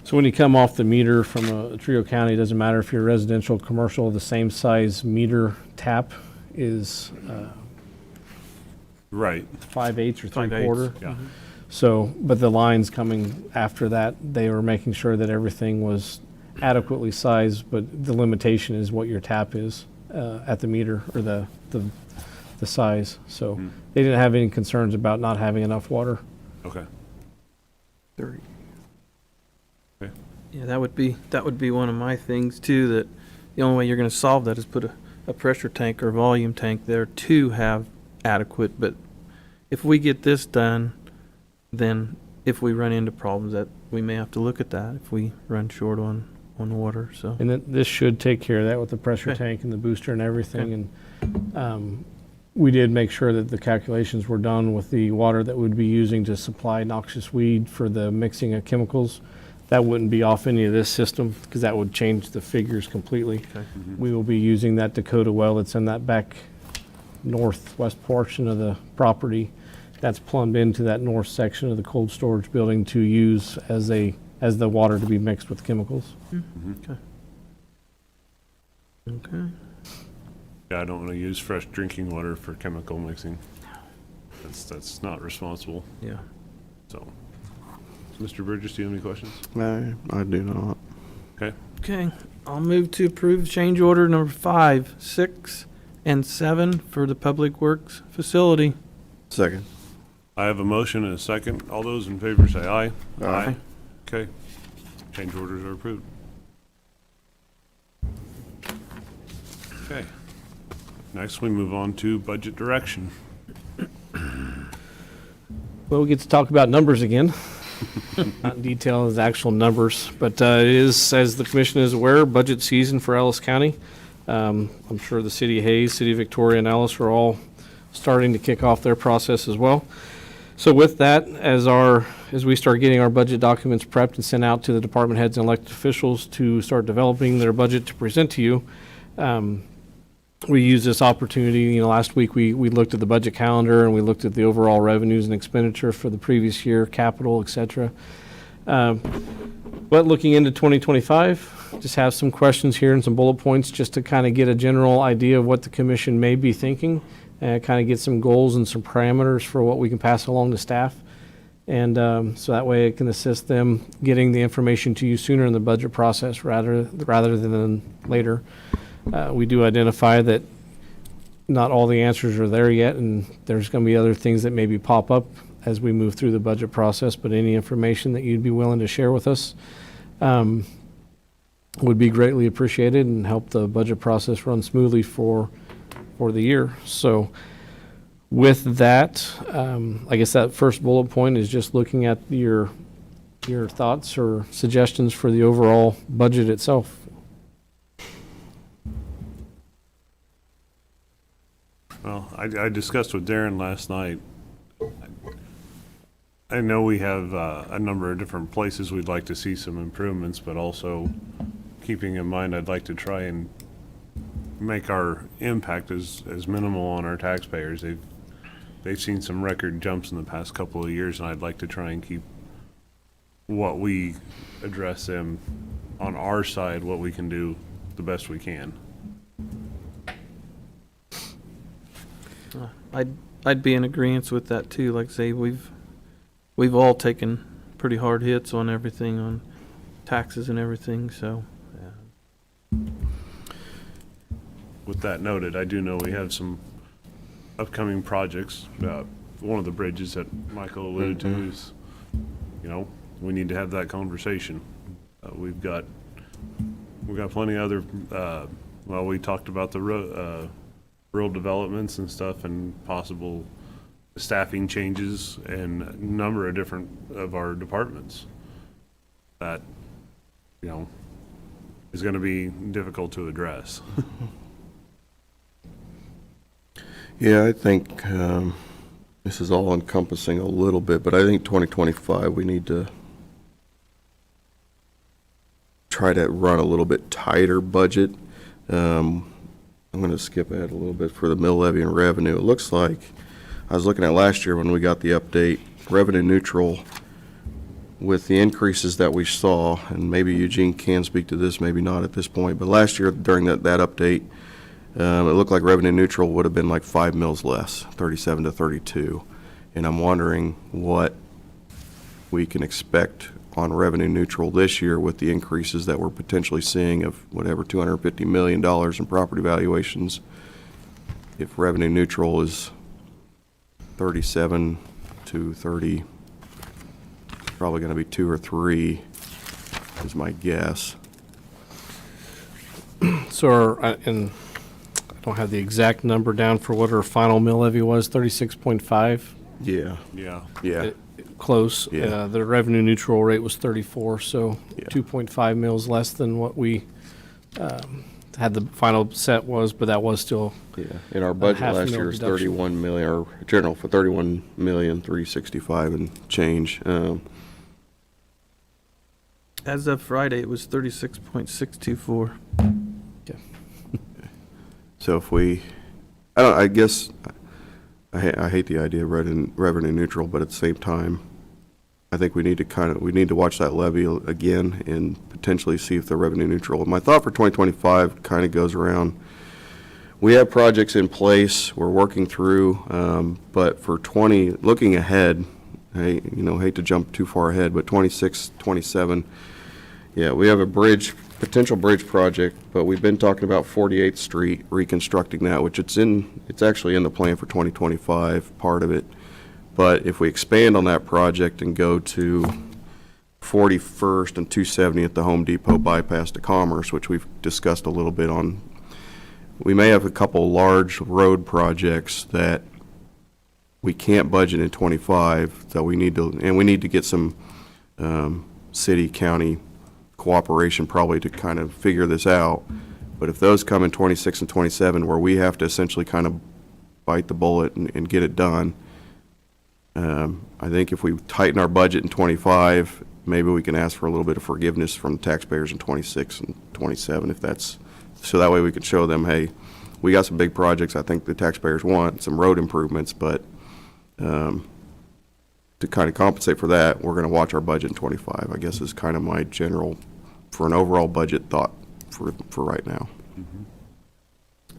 So when you come off the meter from a Trego County, it doesn't matter if you're residential, commercial, the same size meter tap is Right. 5/8 or 5/8. 3/4. Yeah. So, but the lines coming after that, they were making sure that everything was adequately sized, but the limitation is what your tap is at the meter, or the size. So they didn't have any concerns about not having enough water. Okay. 30. Okay. Yeah, that would be one of my things too, that the only way you're going to solve that is put a pressure tank or volume tank there to have adequate. But if we get this done, then if we run into problems, that we may have to look at that if we run short on water. So, And then this should take care of that with the pressure Okay. tank and the booster and everything. And we did make sure that the calculations were done with the water that we'd be using to supply noxious weed for the mixing of chemicals. That wouldn't be off any of this system because that would change the figures completely. We will be using that Dakota well that's in that back northwest portion of the property that's plumbed into that north section of the cold storage building to use as the water to be mixed with chemicals. Okay. Okay. Yeah, I don't want to use fresh drinking water for chemical mixing. That's not responsible, Yeah. so. Mr. Burgess, do you have any questions? I do not. Okay, Okay, I'll move to approve change order number 5, 6, and 7 for the Public Works facility. Second. I have a motion and a second. All those in favor say aye. Aye. Okay, change orders are approved. Okay, next we move on to budget direction. Well, we get to talk about numbers again. Not in detail as actual numbers, but it is, as the commission is aware, budget season for Ellis County. I'm sure the city of Hayes, city of Victoria, and Ellis are all starting to kick off their process as well. So with that, as we start getting our budget documents prepped and sent out to the department heads and elected officials to start developing their budget to present to you, we use this opportunity. Last week we looked at the budget calendar and we looked at the overall revenues and expenditure for the previous year, capital, et cetera. But looking into 2025, just have some questions here and some bullet points just to kind of get a general idea of what the commission may be thinking, and kind of get some goals and some parameters for what we can pass along to staff. And so that way it can assist them getting the information to you sooner in the budget process rather than later. We do identify that not all the answers are there yet, and there's going to be other things that maybe pop up as we move through the budget process, but any information that you'd be willing to share with us would be greatly appreciated and help the budget process run smoothly for the year. So with that, I guess that first bullet point is just looking at your thoughts or suggestions for the overall budget itself. Well, I discussed with Darren last night. I know we have a number of different places we'd like to see some improvements, but also keeping in mind, I'd like to try and make our impact as minimal on our taxpayers. They've seen some record jumps in the past couple of years, and I'd like to try and keep what we address them on our side, what we can do the best we can. I'd be in agreement with that too. Like I say, we've all taken pretty hard hits on everything, on taxes and everything, so. With that noted, I do know we have some upcoming projects. One of the bridges that Michael alluded to is, we need to have that conversation. We've got plenty of other, we talked about the rural developments and stuff and possible staffing changes in a number of different of our departments that, is going to be difficult to address. Yeah, I think this is all encompassing a little bit, but I think 2025, we need to try to run a little bit tighter budget. I'm going to skip ahead a little bit for the mill levy and revenue. It looks like, I was looking at last year when we got the update, revenue neutral with the increases that we saw, and maybe Eugene can speak to this, maybe not at this point, but last year during that update, it looked like revenue neutral would have been like 5 mills less, 37 to 32. And I'm wondering what we can expect on revenue neutral this year with the increases that we're potentially seeing of whatever $250 million in property valuations. If revenue neutral is 37 to 30, probably going to be 2 or 3 is my guess. So, and I don't have the exact number down for what our final mill levy was, 36.5. Yeah. Yeah. Close. Yeah. The revenue neutral rate was 34, so Yeah. 2.5 mils less than what we had the final set was, but that was still. Yeah, in our budget half last mil year was deduction. 31 million, or general for 31,365,000 and change. As of Friday, it was 36.624. So if I guess, I hate the idea of revenue neutral, but at the same time, I think we need to watch that levy again and potentially see if they're revenue neutral. And my thought for 2025 kind of goes around, we have projects in place we're working through, but for looking ahead, hate to jump too far ahead, but 26, 27, yeah, we have a potential bridge project, but we've been talking about 48th Street, reconstructing that, which it's actually in the plan for 2025, part of it. But if we expand on that project and go to 41st and 270 at the Home Depot bypass to Commerce, which we've discussed a little bit on, we may have a couple large road projects that we can't budget in 25, that we need to get some city, county cooperation probably to kind of figure this out. But if those come in 26 and 27, where we have to essentially kind of bite the bullet and get it done, I think if we tighten our budget in 25, maybe we can ask for a little bit of forgiveness from taxpayers in 26 and 27, so that way we can show them, hey, we got some big projects I think the taxpayers want, some road improvements, but to kind of compensate for that, we're going to watch our budget in 25, I guess is kind of my general, for an overall budget thought for right now.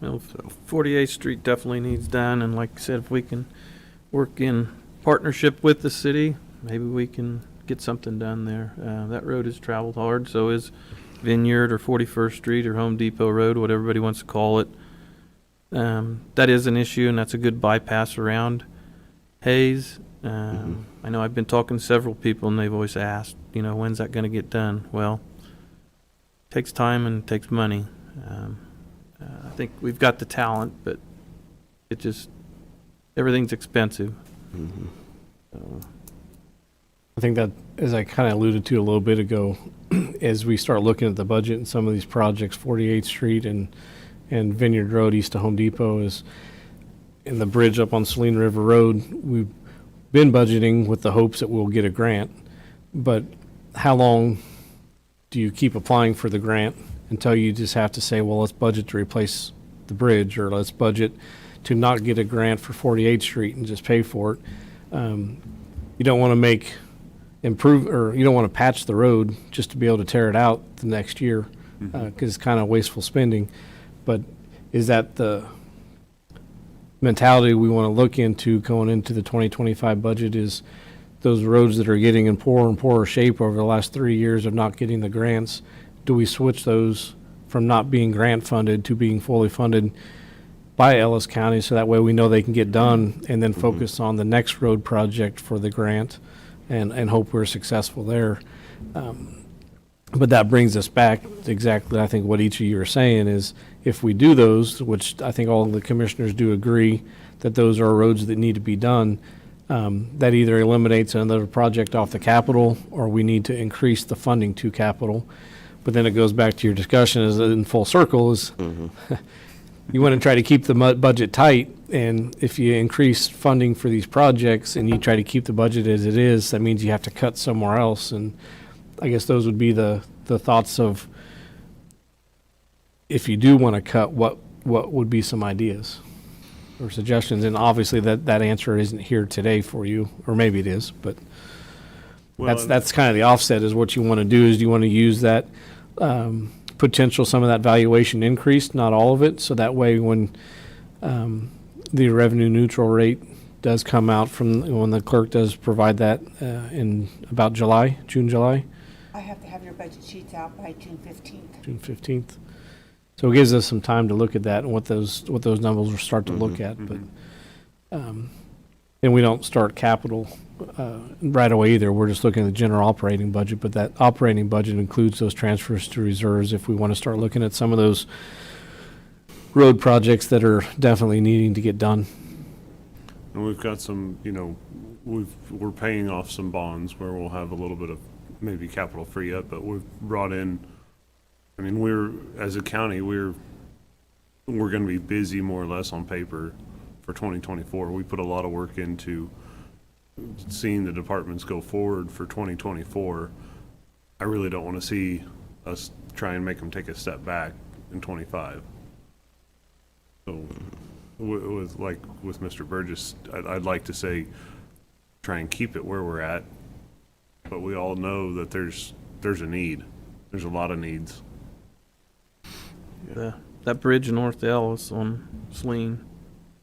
Well, 48th Street definitely needs done, and like I said, if we can work in partnership with the city, maybe we can get something done there. That road is traveled hard, so is Vineyard or 41st Street or Home Depot Road, what everybody wants to call it. That is an issue, and that's a good bypass around Hayes. I know I've been talking to several people, and they've always asked, when's that going to get done? Well, it takes time and it takes money. I think we've got the talent, but everything's expensive. So. I think that, as I kind of alluded to a little bit ago, as we start looking at the budget and some of these projects, 48th Street and Vineyard Road east of Home Depot and the bridge up on Saline River Road, we've been budgeting with the hopes that we'll get a grant. But how long do you keep applying for the grant until you just have to say, well, let's budget to replace the bridge, or let's budget to not get a grant for 48th Street and just pay for it? You don't want to you don't want to patch the road just to be able to tear it out the next year, because it's kind of wasteful spending. But is that the mentality we want to look into going into the 2025 budget, is those roads that are getting in poorer and poorer shape over the last 3 years of not getting the grants, do we switch those from not being grant funded to being fully funded by Ellis County, so that way we know they can get done, and then focus on the next road project for the grant and hope we're successful there. But that brings us back to exactly, I think, what each of you are saying is, if we do those, which I think all of the commissioners do agree that those are roads that need to be done, that either eliminates another project off the capital, or we need to increase the funding to capital. But then it goes back to your discussion is in full circle is you want to try to keep the budget tight, and if you increase funding for these projects and you try to keep the budget as it is, that means you have to cut somewhere else. And I guess those would be the thoughts of, if you do want to cut, what would be some ideas or suggestions? And obviously that answer isn't here today for you, or maybe it is, but that's kind of the offset, is what you want to do is you want to use that potential, some of that valuation increase, not all of it, so that way when the revenue neutral rate does come out from when the clerk does provide that in about June, July. I have to have your budget sheets out by June 15th. June 15th. So it gives us some time to look at that and what those numbers will start to look at. But and we don't start capital right away either. We're just looking at the general operating budget, but that operating budget includes those transfers to reserves if we want to start looking at some of those road projects that are definitely needing to get done. And we've got some, we're paying off some bonds where we'll have a little bit of maybe capital free up, but we've brought in, as a county, we're going to be busy more or less on paper for 2024. We put a lot of work into seeing the departments go forward for 2024. I I really don't want to see us try and make them take a step back in 25. So with, like, with Mr. Burgess, I'd like to say, try and keep it where we're at, but we all know that there's a need. There's a lot of needs. That bridge north of Ellis on Saline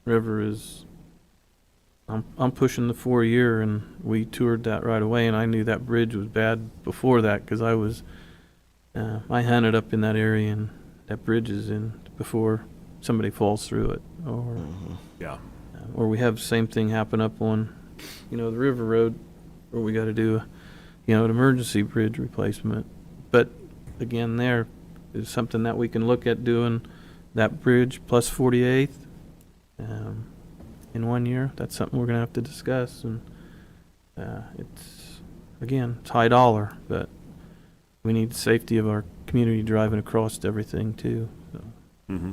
River is, I'm pushing the 4-year, and we toured that right away, and I knew that bridge was bad before that, because I hunted up in that area, and that bridge is in before somebody falls through it, Yeah. or we have the same thing happen up on, the River Road, where we got to do an emergency bridge replacement. But again, there is something that we can look at doing, that bridge plus 48th in 1 year. That's something we're going to have to discuss. And it's high dollar, but we need the safety of our community driving across to everything too. So. Mm-hmm.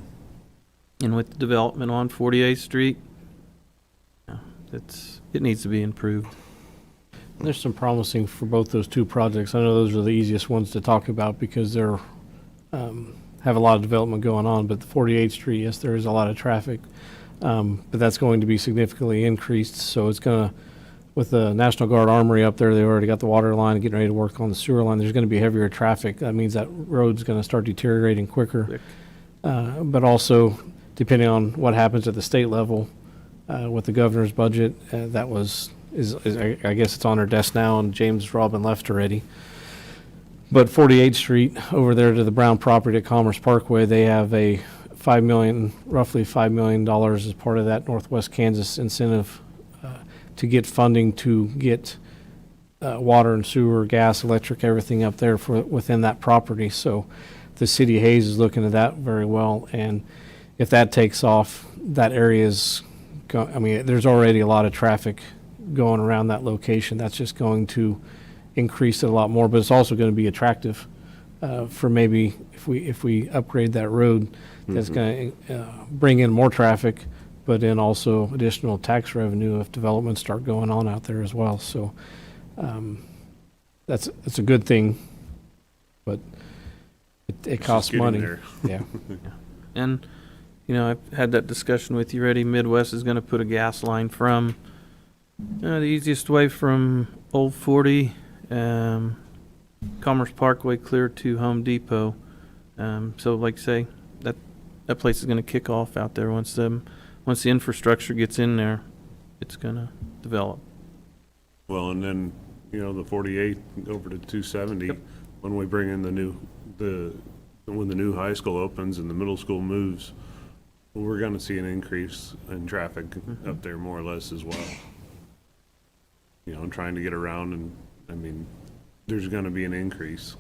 And with the development on 48th Street, it needs to be improved. There's some promising for both those two projects. I know those are the easiest ones to talk about because they're have a lot of development going on. But the 48th Street, yes, there is a lot of traffic, but that's going to be significantly increased. So it's going to, with the National Guard Armory up there, they already got the water line and getting ready to work on the sewer line. There's going to be heavier traffic. That means that road's going to start deteriorating quicker. But also, depending on what happens at the state level with the governor's budget, that I guess it's on our desk now, and James Robin left already. But 48th Street, over there to the Brown property at Commerce Parkway, they have a roughly $5 million as part of that Northwest Kansas incentive to get funding to get water and sewer, gas, electric, everything up there within that property. So the city of Hayes is looking at that very well, and if that takes off, that area is, there's already a lot of traffic going around that location. That's just going to increase it a lot more, but it's also going to be attractive for maybe if we upgrade that road, that's going to bring in more traffic, but then also additional tax revenue if developments start going on out there as well. So that's a good thing, but it costs getting money. there. Yeah. And, I've had that discussion with you already. Midwest is going to put a gas line from the easiest way from Old 40, Commerce Parkway clear to Home Depot. So like I say, that place is going to kick off out there once the infrastructure gets in there. It's going to develop. Well, and then, the 48 over to 270, when we bring in when the new high school opens and the middle school moves, we're going to see an increase in traffic up there more or less as well. Trying to get around, and there's going to be an increase.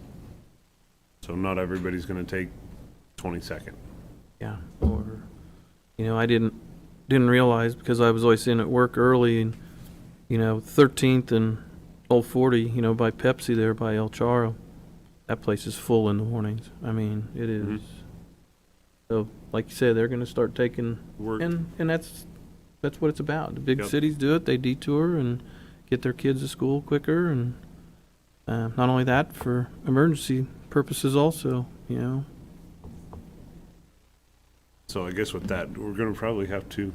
So not everybody's going to take 22nd. Yeah. Or, I didn't realize, because I was always in at work early, and 13th and Old 40, by Pepsi there by El Charo, that place is full in the mornings. It is. Mm-hmm. So like you said, they're going to start taking Work. and that's what it's about. The big Yep. cities do it. They detour and get their kids to school quicker, and not only that, for emergency purposes also. So I guess with that, we're going to probably have to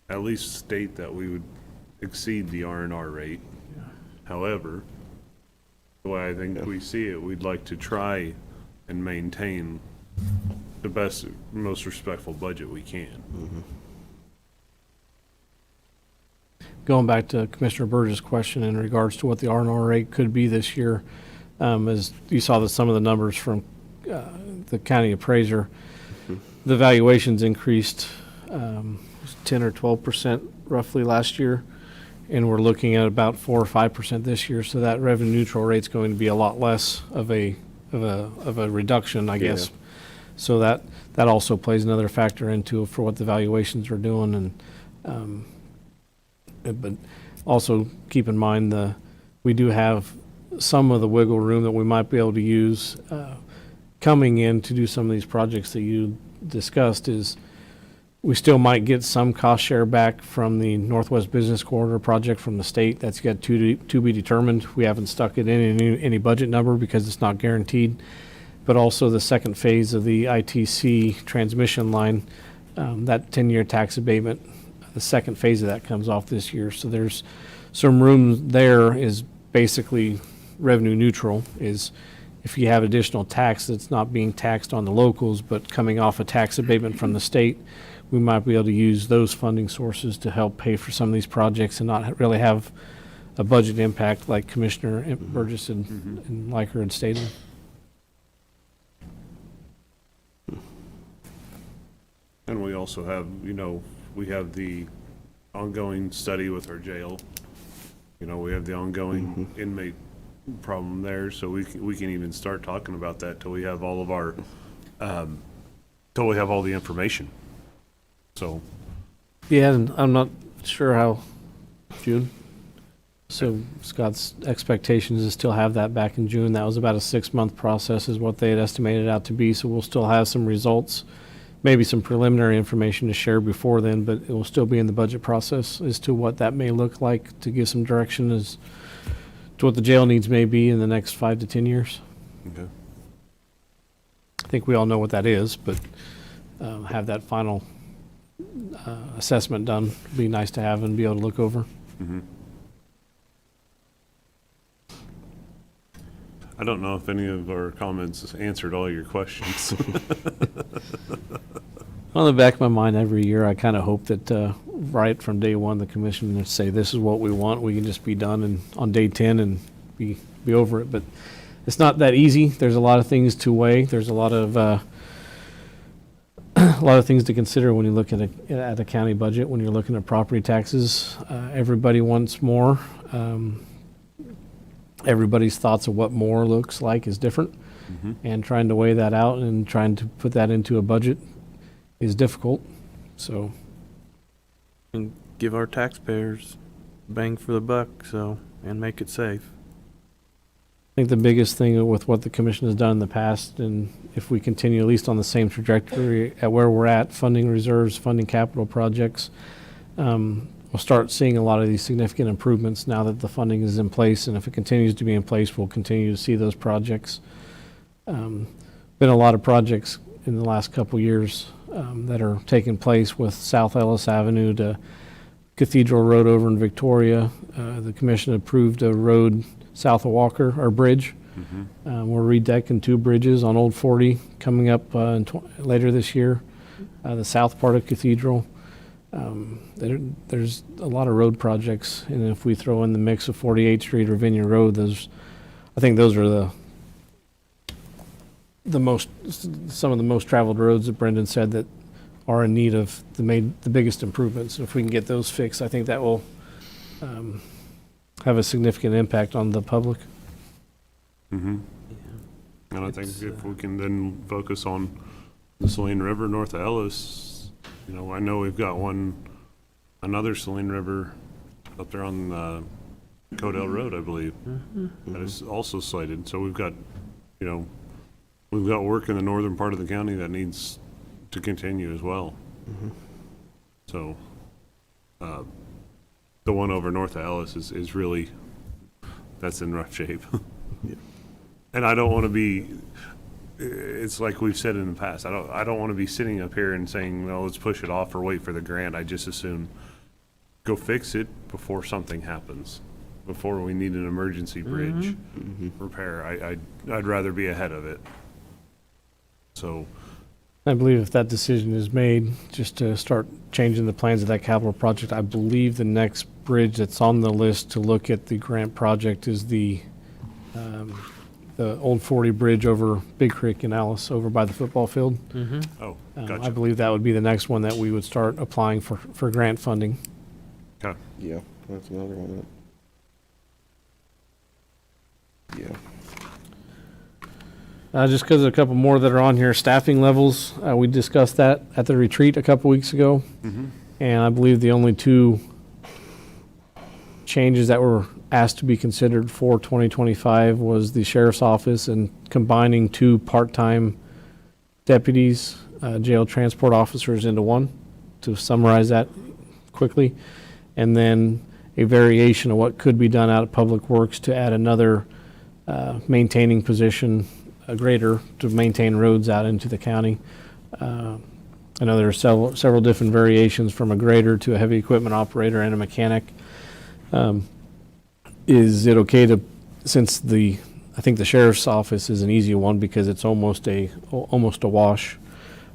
at least state that we would exceed the R&R rate. However, the way I think we see it, we'd like to try and maintain the best, most respectful budget we can. Going back to Commissioner Burgess' question in regards to what the R&R rate could be this year, as you saw some of the numbers from the county appraiser, the valuations increased 10 or 12% roughly last year, and we're looking at about 4 or 5% this year. So that revenue neutral rate is going to be a lot less of a reduction, I guess. So that also plays another factor into for what the valuations are doing, and but also keep in mind we do have some of the wiggle room that we might be able to use coming in to do some of these projects that you discussed. Is We still might get some cost share back from the Northwest Business Corridor project from the state. That's got to be determined. We haven't stuck it in any budget number because it's not guaranteed. But also the second phase of the ITC transmission line, that 10-year tax abatement, the second phase of that comes off this year. So there's some room there is basically revenue neutral, is if you have additional tax that's not being taxed on the locals but coming off a tax abatement from the state, we might be able to use those funding sources to help pay for some of these projects and not really have a budget impact like Commissioner Burgess and Liker had stated. And we also have, we have the ongoing study with our jail. We have the ongoing inmate problem there, so we can even start talking about that till we have all of our, till we have all the information. So, Yeah, and I'm not sure how, June? So Scott's expectations is still have that back in June. That was about a 6-month process is what they had estimated out to be, so we'll still have some results, maybe some preliminary information to share before then, but it will still be in the budget process as to what that may look like to give some direction as to what the jail needs may be in the next 5 to 10 years. okay. I think we all know what that is, but have that final assessment done would be nice to have and be able to look over. I don't know if any of our comments has answered all your questions. On the back of my mind, every year, I kind of hope that right from day one, the commission say, this is what we want. We can just be done and on day 10 and be over it. But it's not that easy. There's a lot of things to weigh. There's a lot of things to consider when you look at a county budget. When you're looking at property taxes, everybody wants more. Everybody's thoughts of what more looks like is different, and trying to weigh that out and trying to put that into a budget is difficult. So, And give our taxpayers bang for the buck, and make it safe. I think the biggest thing with what the commission has done in the past, and if we continue at least on the same trajectory at where we're at, funding reserves, funding capital projects, we'll start seeing a lot of these significant improvements now that the funding is in place. And if it continues to be in place, we'll continue to see those projects. Been a lot of projects in the last couple years that are taking place with South Ellis Avenue to Cathedral Road over in Victoria. The commission approved a road south of Walker, or bridge. We're redecking 2 bridges on Old 40 coming up later this year. The south part of Cathedral. There's a lot of road projects, and if we throw in the mix of 48th Street or Vineyard Road, I think those are some of the most traveled roads that Brendan said that are in need of the biggest improvements. If we can get those fixed, I think that will have a significant impact on the public. And I think if we can then focus on the Saline River north of Ellis, I know we've got another Saline River up there on Codell Road, I believe, that is also slated. So we've got work in the northern part of the county that needs to continue as well. So the one over north of Ellis is really, that's in rough shape. And I don't want to be, it's like we've said in the past, I don't want to be sitting up here and saying, well, let's push it off or wait for the grant. I just assume go fix it before something happens, before we need an emergency bridge repair. I'd rather be ahead of it. So, I believe if that decision is made, just to start changing the plans of that capital project, I believe the next bridge that's on the list to look at the grant project is the Old 40 Bridge over Big Creek in Alice, over by the football field. oh, I gotcha. believe that would be the next one that we would start applying for grant funding. Okay. Yeah, that's another one. Yeah. Just because a couple more that are on here, staffing levels, we discussed that at the retreat a couple weeks ago. And I believe the only 2 changes that were asked to be considered for 2025 was the sheriff's office and combining 2 part-time deputies, jail transport officers into one. to summarize that quickly. And then a variation of what could be done out of Public Works to add another maintaining position, a grader to maintain roads out into the county. I know there are several different variations from a grader to a heavy equipment operator and a mechanic. Is it okay to, since I think the sheriff's office is an easy one because it's almost a wash,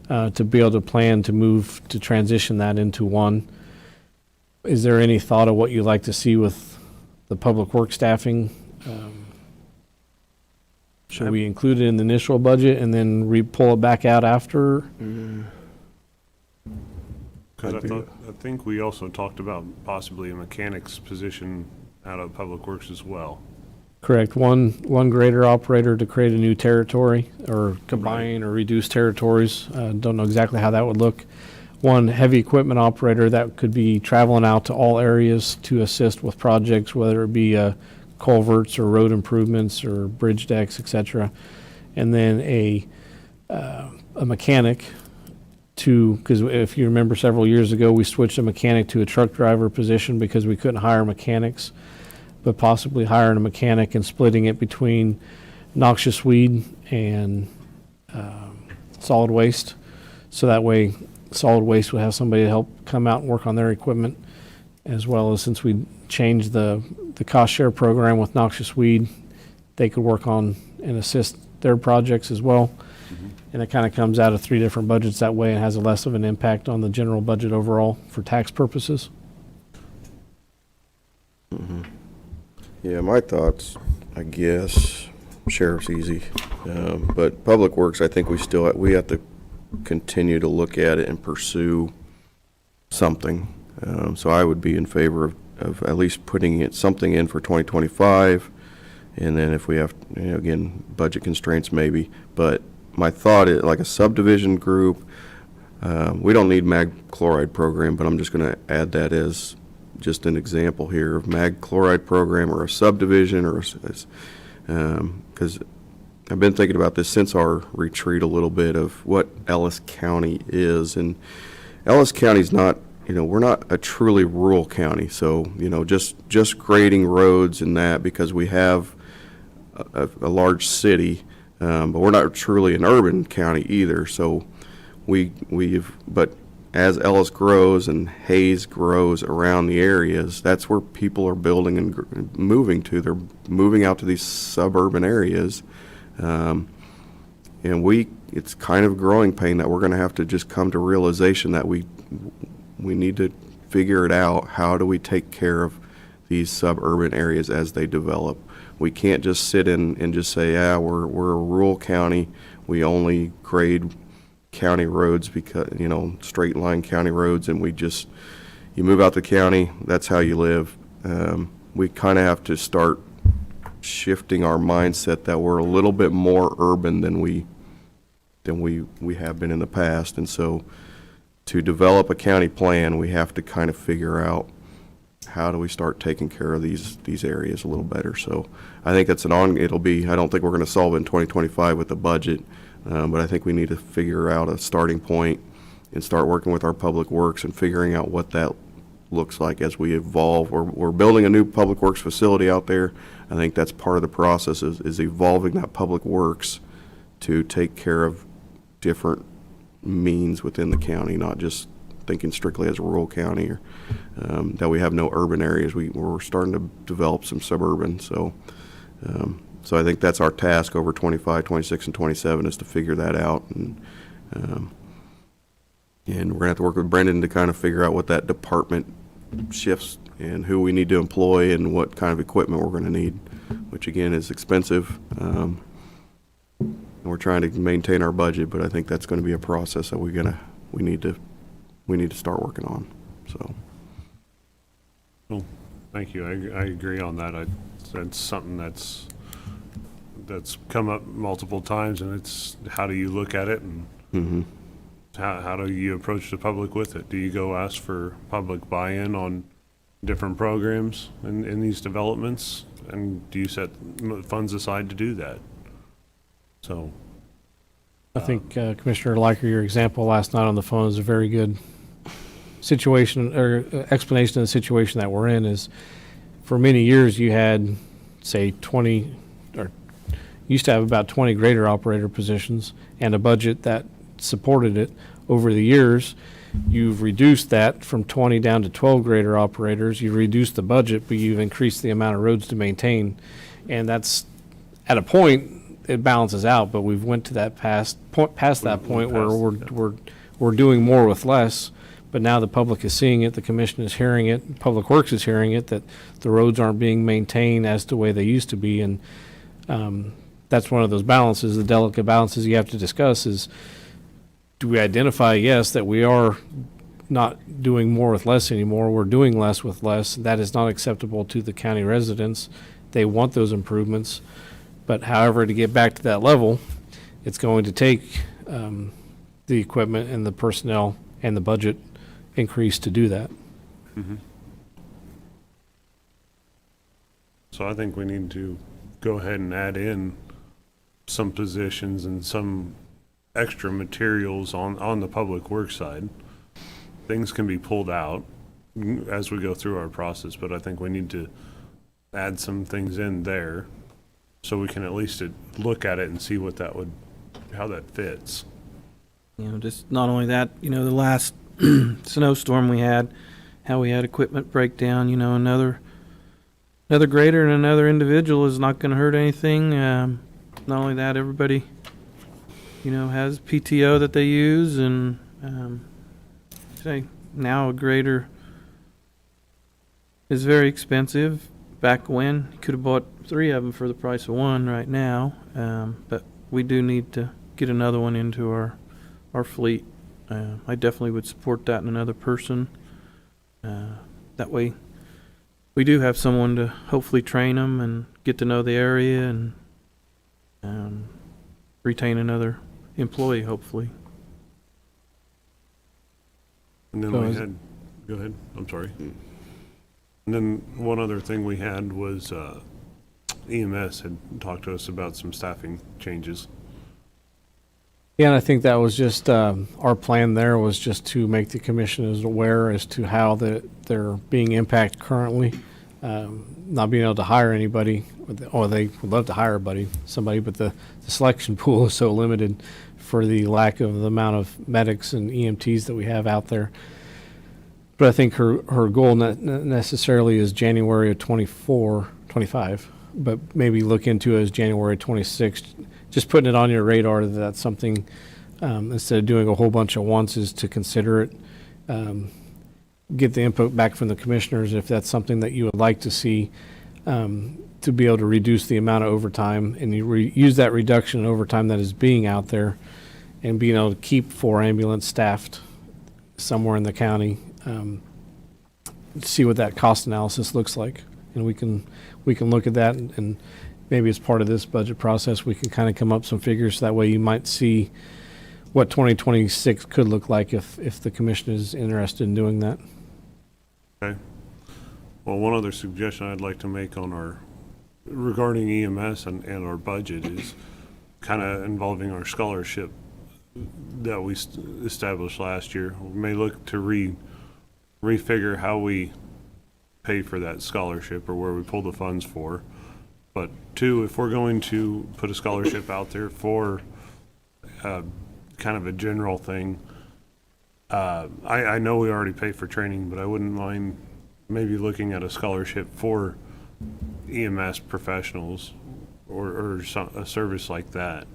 to be able to plan to transition that into one? Is there any thought of what you'd like to see with the public work staffing? Should we include it in the initial budget and then pull it back out after? Because I think we also talked about possibly a mechanic's position out of Public Works as well. Correct. One grader operator to create a new territory or combine or reduce territories. Don't know exactly how that would look. One heavy equipment operator that could be traveling out to all areas to assist with projects, whether it be culverts or road improvements or bridge decks, etc. And then a mechanic because if you remember several years ago, we switched a mechanic to a truck driver position because we couldn't hire mechanics, but possibly hiring a mechanic and splitting it between noxious weed and solid waste. So that way solid waste would have somebody to help come out and work on their equipment, as well as since we changed the cost share program with noxious weed, they could work on and assist their projects as well. And it kind of comes out of 3 different budgets that way and has a less of an impact on the general budget overall for tax purposes. Yeah, my thoughts, I guess, sheriff's easy. But Public Works, I think we have to continue to look at it and pursue something. So I would be in favor of at least putting something in for 2025. And then if we have, again, budget constraints maybe. But my thought is like a subdivision group, we don't need mag chloride program, but I'm just going to add that as just an example here of mag chloride program or a subdivision or because I've been thinking about this since our retreat a little bit of what Ellis County is. And Ellis County's not, we're not a truly rural county. So, just grading roads and that because we have a large city, but we're not truly an urban county either. So but as Ellis grows and Hayes grows around the areas, that's where people are building and moving to. They're moving out to these suburban areas. And it's kind of a growing pain that we're going to have to just come to realization that we need to figure it out. How do we take care of these suburban areas as they develop? We can't just sit in and just say, we're a rural county. We only grade county roads because, straight line county roads, and you move out the county, that's how you live. We kind of have to start shifting our mindset that we're a little bit more urban than we have been in the past. And so to develop a county plan, we have to kind of figure out how do we start taking care of these areas a little better. So I think that's I don't think we're going to solve it in 2025 with the budget, but I think we need to figure out a starting point and start working with our public works and figuring out what that looks like as we evolve. We're building a new public works facility out there. I think that's part of the process is evolving that public works to take care of different means within the county, not just thinking strictly as a rural county or that we have no urban areas. We're starting to develop some suburban. So I think that's our task over 25, 26, and 27 is to figure that out. And we're going to have to work with Brendan to kind of figure out what that department shifts and who we need to employ and what kind of equipment we're going to need, which again is expensive. And we're trying to maintain our budget, but I think that's going to be a process that we need to start working on. So. Well, thank you. I agree on that. That's something that's come up multiple times, and it's how do you look at it and how do you approach the public with it? Do you go ask for public buy-in on different programs in these developments, and do you set funds aside to do that? So I think Commissioner Liker, your example last night on the phone is a very good situation or explanation of the situation that we're in is, for many years you had, say, 20, or used to have about 20 grader operator positions and a budget that supported it. Over the years, you've reduced that from 20 down to 12 grader operators. You've reduced the budget, but you've increased the amount of roads to maintain. And that's, at a point, it balances out, but we've went to that past that point where we're doing more with less. But now the public is seeing it, the commission is hearing it, Public Works is hearing it, that the roads aren't being maintained as the way they used to be. And that's one of those balances, the delicate balances you have to discuss is, do we identify, yes, that we are not doing more with less anymore, we're doing less with less. That is not acceptable to the county residents. They want those improvements. But however, to get back to that level, it's going to take the equipment and the personnel and the budget increase to do that. So I think we need to go ahead and add in some positions and some extra materials on the public works side. Things can be pulled out as we go through our process, but I think we need to add some things in there so we can at least look at it and see what that would, how that fits. You know, just not only that, you know, the last snowstorm we had, how we had equipment breakdown, you know, another grader and another individual is not going to hurt anything. Not only that, everybody, you know, has PTO that they use, and say now a grader is very expensive. Back when, you could have bought 3 of them for the price of 1 right now, but we do need to get another one into our fleet. I definitely would support that in another person. That way we do have someone to hopefully train them and get to know the area and retain another employee, hopefully. And then So we is- had, go ahead, I'm sorry. And then one other thing we had was EMS had talked to us about some staffing changes. Yeah, and I think that was just, our plan there was just to make the commissioners aware as to how they're being impacted currently. Not being able to hire anybody, or they would love to hire somebody, but the selection pool is so limited for the lack of the amount of medics and EMTs that we have out there. But I think her goal not necessarily is January of 25, but maybe look into it as January 26. Just putting it on your radar that that's something, instead of doing a whole bunch at once, is to consider it. Get the input back from the commissioners if that's something that you would like to see, to be able to reduce the amount of overtime, and you use that reduction in overtime that is being out there and being able to keep 4 ambulance staffed somewhere in the county. See what that cost analysis looks like, and we can look at that, and maybe as part of this budget process we can kind of come up some figures, so that way you might see what 2026 could look like if the commission is interested in doing that. Okay. Well, one other suggestion I'd like to make regarding EMS and our budget is kind of involving our scholarship that we established last year. We may look to refigure how we pay for that scholarship or where we pull the funds for. But 2, if we're going to put a scholarship out there for kind of a general thing, I know we already pay for training, but I wouldn't mind maybe looking at a scholarship for EMS professionals or a service like that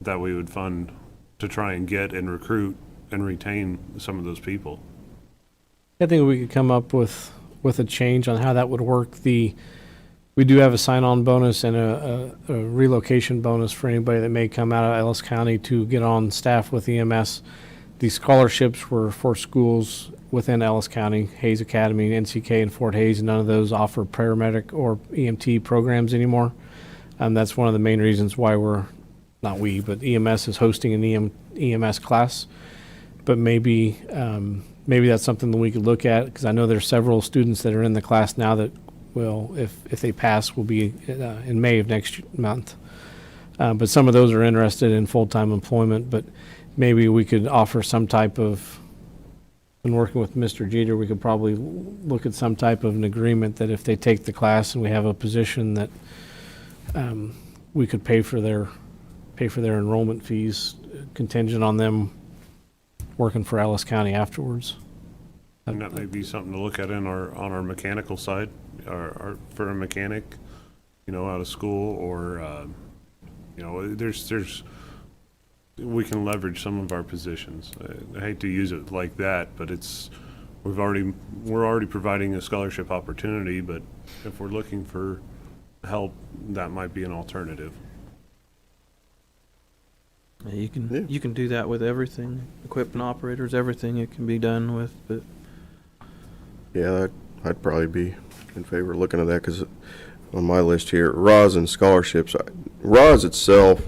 we would fund to try and get and recruit and retain some of those people. I think we could come up with a change on how that would work. We do have a sign-on bonus and a relocation bonus for anybody that may come out of Ellis County to get on staff with EMS. These scholarships were for schools within Ellis County, Hayes Academy, NCK, and Fort Hays. None of those offer paramedic or EMT programs anymore. That's one of the main reasons why but EMS is hosting an EMS class. But maybe that's something that we could look at, because I know there's several students that are in the class now that will, if they pass, will be in May of next month. But some of those are interested in full-time employment, but maybe we could offer some type of been working with Mr. Jeter, we could probably look at some type of an agreement that if they take the class and we have a position that we could pay for their enrollment fees contingent on them working for Ellis County afterwards. And that may be something to look at on our mechanical side, for a mechanic, out of school, or, we can leverage some of our positions. I hate to use it like that, but we're already providing a scholarship opportunity, but if we're looking for help, that might be an alternative. Yeah, you can do that with everything, equipment operators, everything it can be done with, but Yeah, I'd probably be in favor of looking at that, because on my list here, RAWs and scholarships, RAWs itself,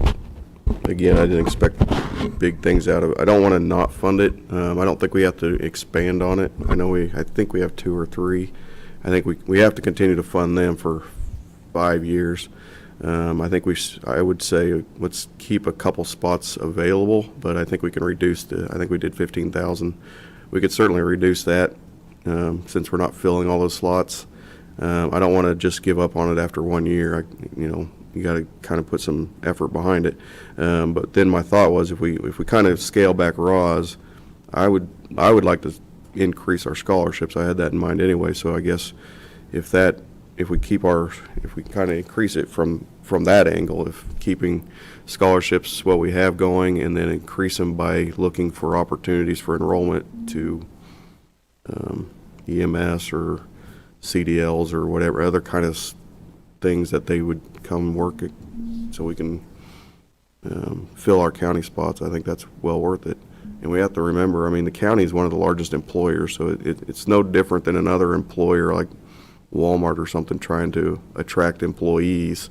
again, I didn't expect big things out of it. I don't want to not fund it. I don't think we have to expand on it. I think we have 2 or 3. I think we have to continue to fund them for 5 years. I think I would say let's keep a couple spots available, but I think we can reduce I think we did 15,000. We could certainly reduce that, since we're not filling all those slots. I don't want to just give up on it after 1 year. You got to kind of put some effort behind it. But then my thought was, if we kind of scale back RAWs, I would like to increase our scholarships. I had that in mind anyway. So I guess if we kind of increase it from that angle, if keeping scholarships what we have going, and then increase them by looking for opportunities for enrollment to EMS or CDLs or whatever other kind of things that they would come work so we can fill our county spots. I think that's well worth it. And we have to remember, the county is one of the largest employers, so it's no different than another employer like Walmart or something trying to attract employees.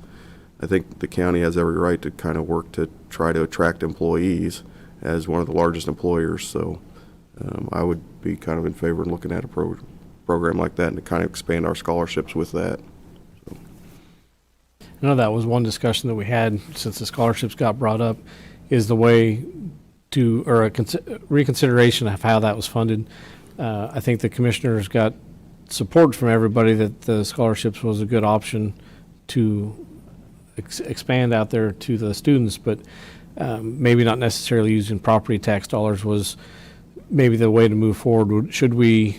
I think the county has every right to kind of work to try to attract employees as one of the largest employers. So I would be kind of in favor of looking at a program like that and to kind of expand our scholarships with that. I know that was one discussion that we had since the scholarships got brought up, is the way to, or a reconsideration of how that was funded. I think the commissioners got support from everybody that the scholarships was a good option to expand out there to the students, but maybe not necessarily using property tax dollars was maybe the way to move forward. Should we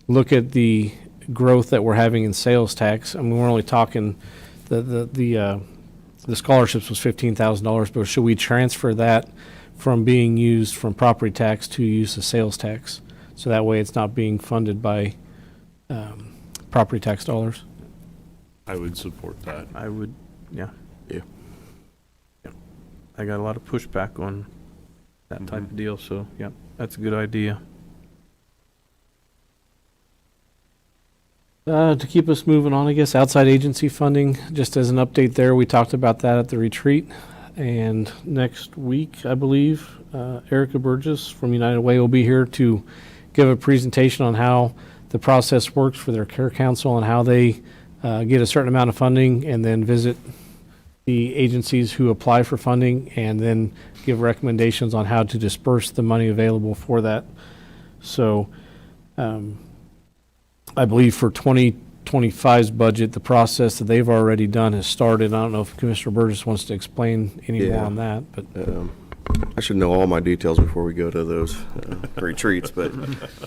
look at the growth that we're having in sales tax? We're only talking the scholarships was $15,000, but should we transfer that from being used from property tax to use of sales tax, so that way it's not being funded by property tax dollars? I would support that. I would, yeah. Yeah. I got a lot of pushback on that type of deal, so, yeah, that's a good idea. To keep us moving on, I guess, outside agency funding, just as an update there, we talked about that at the retreat. And next week, I believe, Erica Burgess from United Way will be here to give a presentation on how the process works for their care council and how they get a certain amount of funding and then visit the agencies who apply for funding and then give recommendations on how to disperse the money available for that. So I believe for 2025's budget, the process that they've already done has started. I don't know if Commissioner Burgess wants to explain any more on that, but I should know all my details before we go to those retreats, but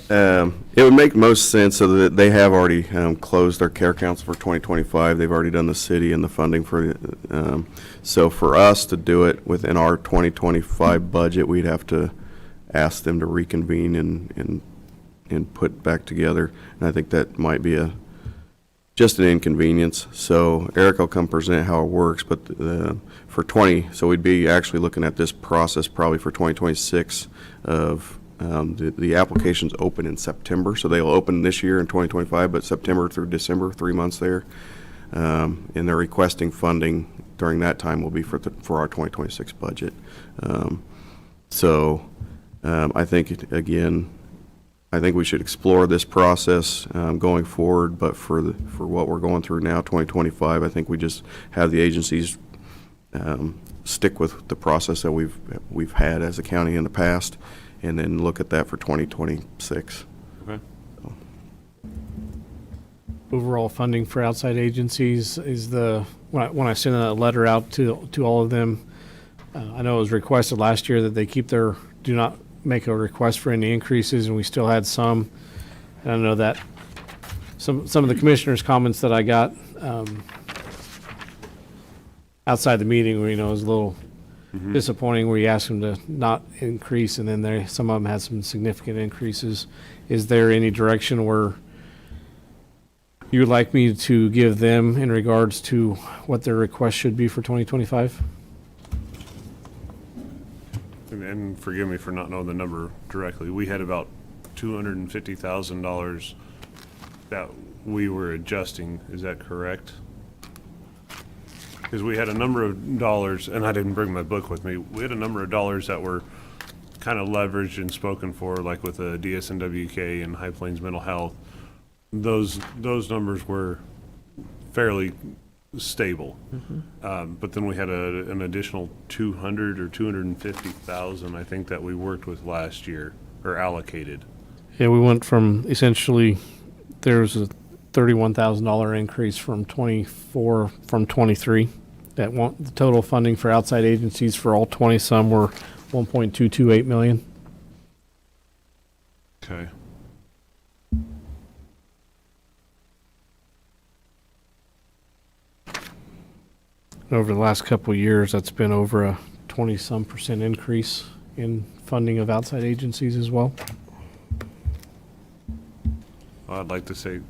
it would make most sense so that they have already closed their care council for 2025. They've already done the city and the funding for so for us to do it within our 2025 budget, we'd have to ask them to reconvene and put back together. And I think that might be just an inconvenience. So Eric will come present how it works, but so we'd be actually looking at this process probably for 2026 of the applications open in September. So they'll open this year in 2025, but September through December, 3 months there. And they're requesting funding during that time will be for our 2026 budget. I think, again, I think we should explore this process going forward, but for what we're going through now, 2025, I think we just have the agencies stick with the process that we've had as a county in the past, and then look at that for 2026. Okay. Overall funding for outside agencies is when I send a letter out to all of them, I know it was requested last year that they do not make a request for any increases, and we still had some. And I know that some of the commissioners' comments that I got outside the meeting, where, it was a little disappointing, where you asked them to not increase, and then some of them had some significant increases. Is there any direction where you would like me to give them in regards to what their request should be for 2025? And forgive me for not knowing the number directly. We had about $250,000 that we were adjusting. Is that correct? Because we had a number of dollars, and I didn't bring my book with me. We had a number of dollars that were kind of leveraged and spoken for, like with the DSNWK and High Plains Mental Health. Those numbers were fairly stable. But then we had an additional 200 or 250,000, I think, that we worked with last year, or allocated. Yeah, we went from essentially, there's a $31,000 increase from 24 from 23. The total funding for outside agencies for all 20 some were 1.228 million. Okay. Over the last couple of years, that's been over a 20-some% increase in funding of outside agencies as well. Well, I'd like to say,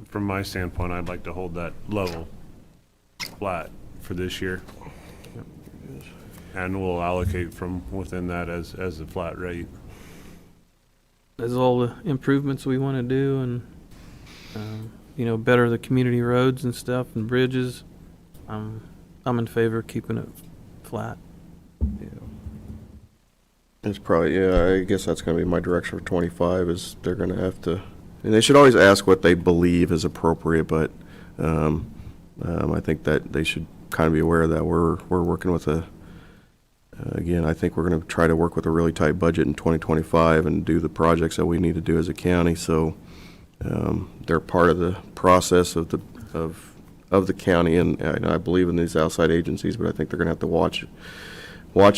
from my standpoint, I'd like to hold that level flat for this year. And we'll allocate from within that as a flat rate. That's all the improvements we want to do, and better the community roads and stuff and bridges. I'm in favor of keeping it flat. It's probably, I guess that's going to be my direction for 25, is they're going to have to, and they should always ask what they believe is appropriate, but I think that they should kind of be aware that we're working with again, I think we're going to try to work with a really tight budget in 2025 and do the projects that we need to do as a county, so they're part of the process of the county, and I believe in these outside agencies, but I think they're going to have to watch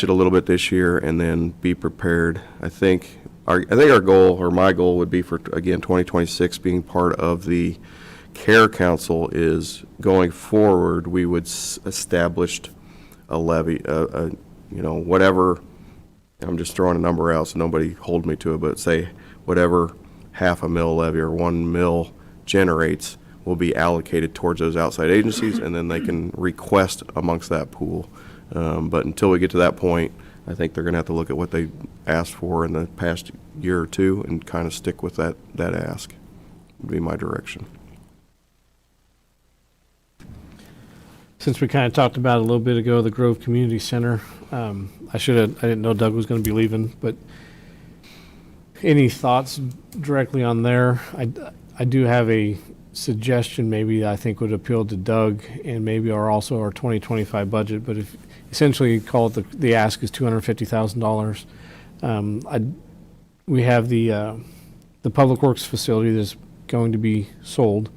it a little bit this year and then be prepared. I think our goal, or my goal, would be for, again, 2026 being part of the CARE Council, is going forward, we would establish a levy, whatever, I'm just throwing a number out so nobody hold me to it, but say whatever half a mil levy or 1 mil generates will be allocated towards those outside agencies, and then they can request amongst that pool. But until we get to that point, I think they're going to have to look at what they asked for in the past year or two and kind of stick with that ask, would be my direction. Since we kind of talked about it a little bit ago, the Grove Community Center, I didn't know Doug was going to be leaving, but any thoughts directly on there? I do have a suggestion maybe that I think would appeal to Doug and maybe our 2025 budget, but if essentially call it the ask is $250,000. We have the Public Works facility that's going to be sold,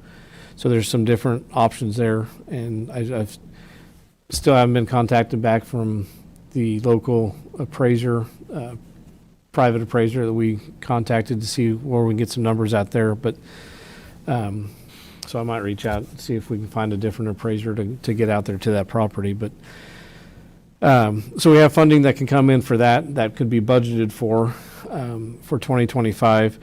so there's some different options there, and I've still haven't been contacted back from the local appraiser, private appraiser that we contacted to see where we can get some numbers out there, but so I might reach out and see if we can find a different appraiser to get out there to that property. But so we have funding that can come in for that could be budgeted for 2025.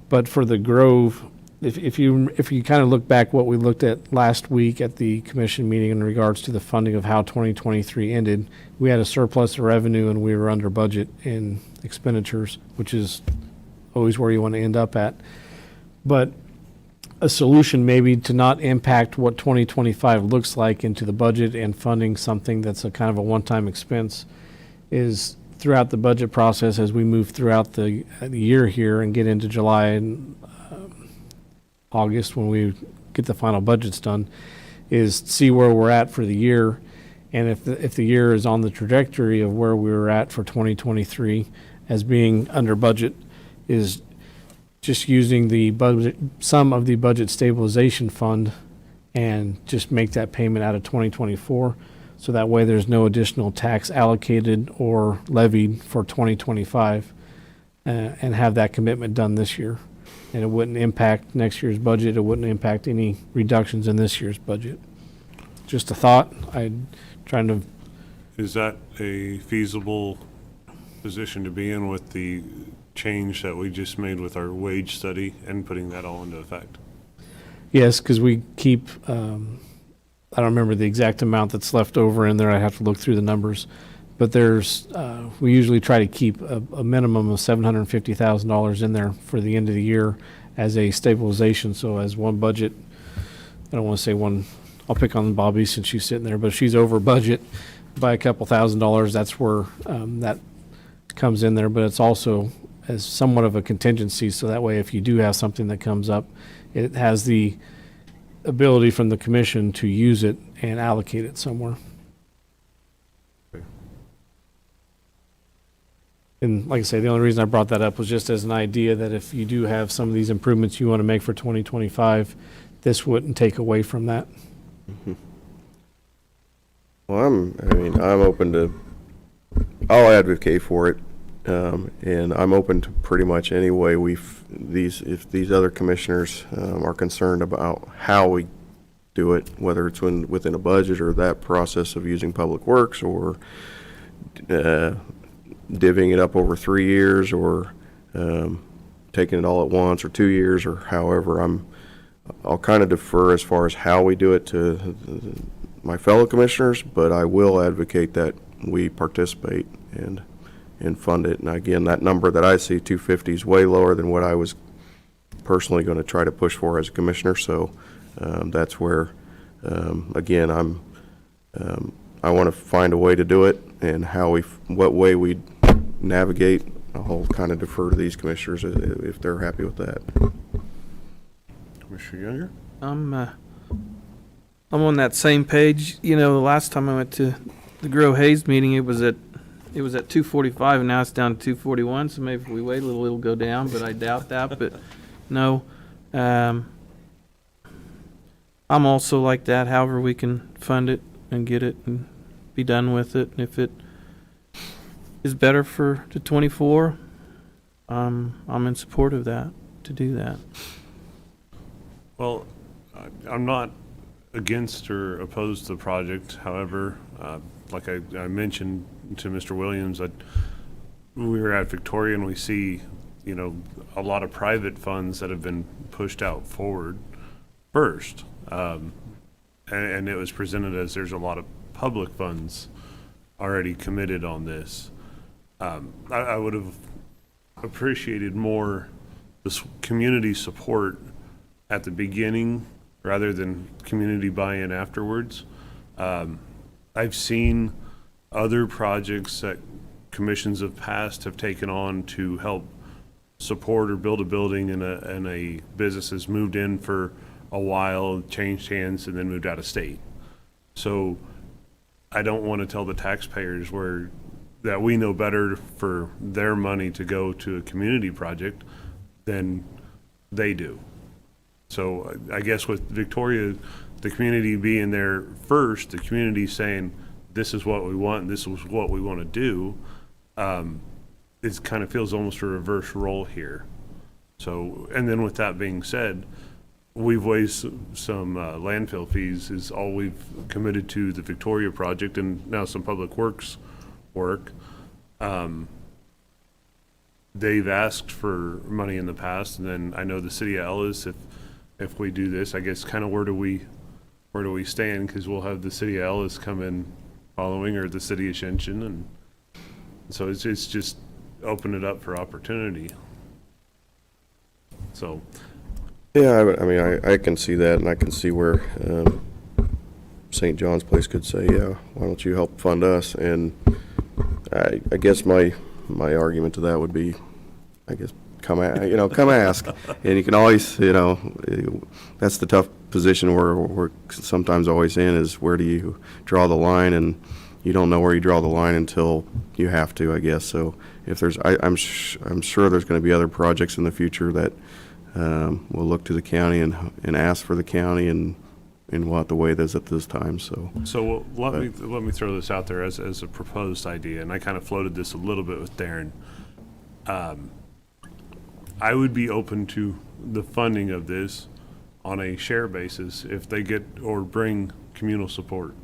But for the Grove, if you kind of look back what we looked at last week at the commission meeting in regards to the funding of how 2023 ended, we had a surplus of revenue and we were under budget in expenditures, which is always where you want to end up at. But a solution maybe to not impact what 2025 looks like into the budget and funding something that's a kind of a one-time expense is throughout the budget process as we move throughout the year here and get into July and August when we get the final budgets done, is see where we're at for the year, and if the year is on the trajectory of where we were at for 2023 as being under budget, is just using the budget, some of the budget stabilization fund, and just make that payment out of 2024. So that way there's no additional tax allocated or levied for 2025, and have that commitment done this year. And it wouldn't impact next year's budget. It wouldn't impact any reductions in this year's budget. Just a thought. I'm trying to, Is that a feasible position to be in with the change that we just made with our wage study and putting that all into effect? yes, because we keep, I don't remember the exact amount that's left over in there. I have to look through the numbers. But there's, we usually try to keep a minimum of $750,000 in there for the end of the year as a stabilization. So as one budget, I don't want to say one, I'll pick on Bobby since she's sitting there, but if she's over budget by a couple $1,000s, that's where that comes in there. But it's also as somewhat of a contingency. So that way, if you do have something that comes up, it has the ability from the commission to use it and allocate it somewhere. And like I say, the only reason I brought that up was just as an idea that if you do have some of these improvements you want to make for 2025, this wouldn't take away from that. Well, I'm open to, I'll advocate for it, and I'm open to pretty much any way if these other commissioners are concerned about how we do it, whether it's within a budget or that process of using Public Works or divvying it up over 3 years or taking it all at once or 2 years or however. I'll kind of defer as far as how we do it to my fellow commissioners, but I will advocate that we participate and fund it. And again, that number that I see, 250, is way lower than what I was personally going to try to push for as a commissioner. So that's where, again, I want to find a way to do it, and what way we navigate, I'll kind of defer to these commissioners if they're happy with that. Commissioner Younger? I'm on that same page. You know, the last time I went to the Grow Hayes meeting, it was at 245, and now it's down to 241. So maybe if we wait a little, it'll go down. But I doubt that. But no, I'm also like that. However, we can fund it and get it and be done with it. And if it is better for the 24, I'm in support of that, to do that. Well, I'm not against or opposed to the project. However, like I mentioned to Mr. Williams, that we were at Victoria and we see, a lot of private funds that have been pushed out forward first. And it was presented as there's a lot of public funds already committed on this. I would have appreciated more this community support at the beginning rather than community buy-in afterwards. I've seen other projects that commissions of past have taken on to help support or build a building, and a business has moved in for a while, changed hands, and then moved out of state. So I don't want to tell the taxpayers that we know better for their money to go to a community project than they do. So I guess with Victoria, the community being there first, the community saying, this is what we want, and this is what we want to do, it kind of feels almost a reverse role here. So, and then with that being said, we've waived some landfill fees is all we've committed to the Victoria project, and now some public works work. They've asked for money in the past, and then I know the city of Ellis, if we do this, I guess kind of where do we stand? Because we'll have the city of Ellis come in following, or the city of Shinshin, and so it's just open it up for opportunity. So. Yeah, I mean, I can see that, and I can see where St. John's Place could say, yeah, why don't you help fund us? And I guess my argument to that would be, I guess, come ask. And you can always, that's the tough position we're sometimes always in, is where do you draw the line? And you don't know where you draw the line until you have to, I guess. So if there's, I'm sure there's going to be other projects in the future that we'll look to the county and ask for the county, and we'll have to weigh those at this time, so. So let me throw this out there as a proposed idea, and I kind of floated this a little bit with Darren. I would be open to the funding of this on a share basis if they get or bring communal support.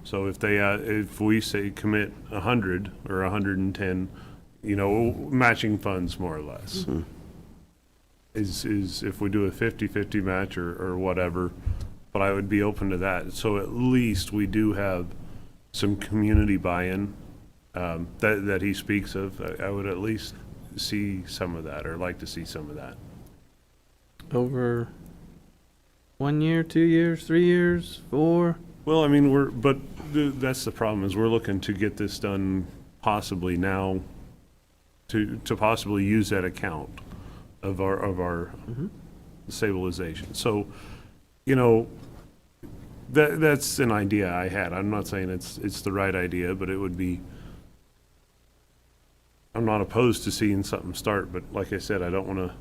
So if we say commit 100 or 110, matching funds more or less. Is if we do a 50-50 match or whatever, but I would be open to that. So at least we do have some community buy-in that he speaks of. I would at least see some of that, or like to see some of that. Over 1 year, 2 years, 3 years, 4? Well, I mean, that's the problem, is we're looking to get this done possibly now to possibly use that account of our stabilization. So, that's an idea I had. I'm not saying it's the right idea, but it would be, I'm not opposed to seeing something start, but like I said, I don't want to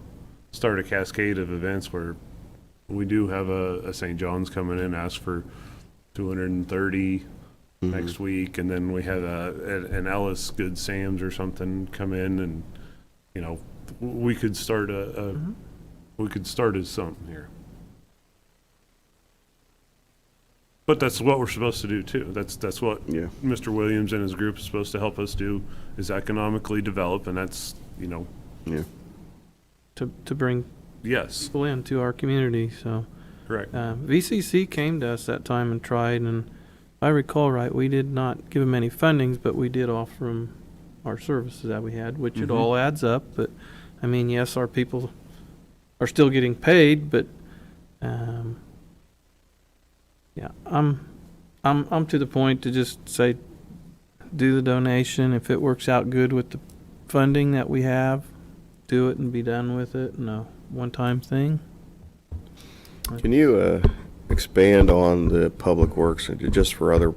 start a cascade of events where we do have a St. John's coming in, ask for 230 next week, and then we have an Ellis Good Sam's or something come in, and we could start we could start as something here. But that's what we're supposed to do too. That's what Mr. Williams and his group is supposed to help us do, is economically develop, and that's To bring yes, people into our community, so. correct. VCC came to us that time and tried, and if I recall right, we did not give them any fundings, but we did offer them our services that we had, which it all adds up. But I mean, yes, our people are still getting paid, but yeah, I'm to the point to just say, do the donation. If it works out good with the funding that we have, do it and be done with it, and a one-time thing. Can you expand on the public works, just for other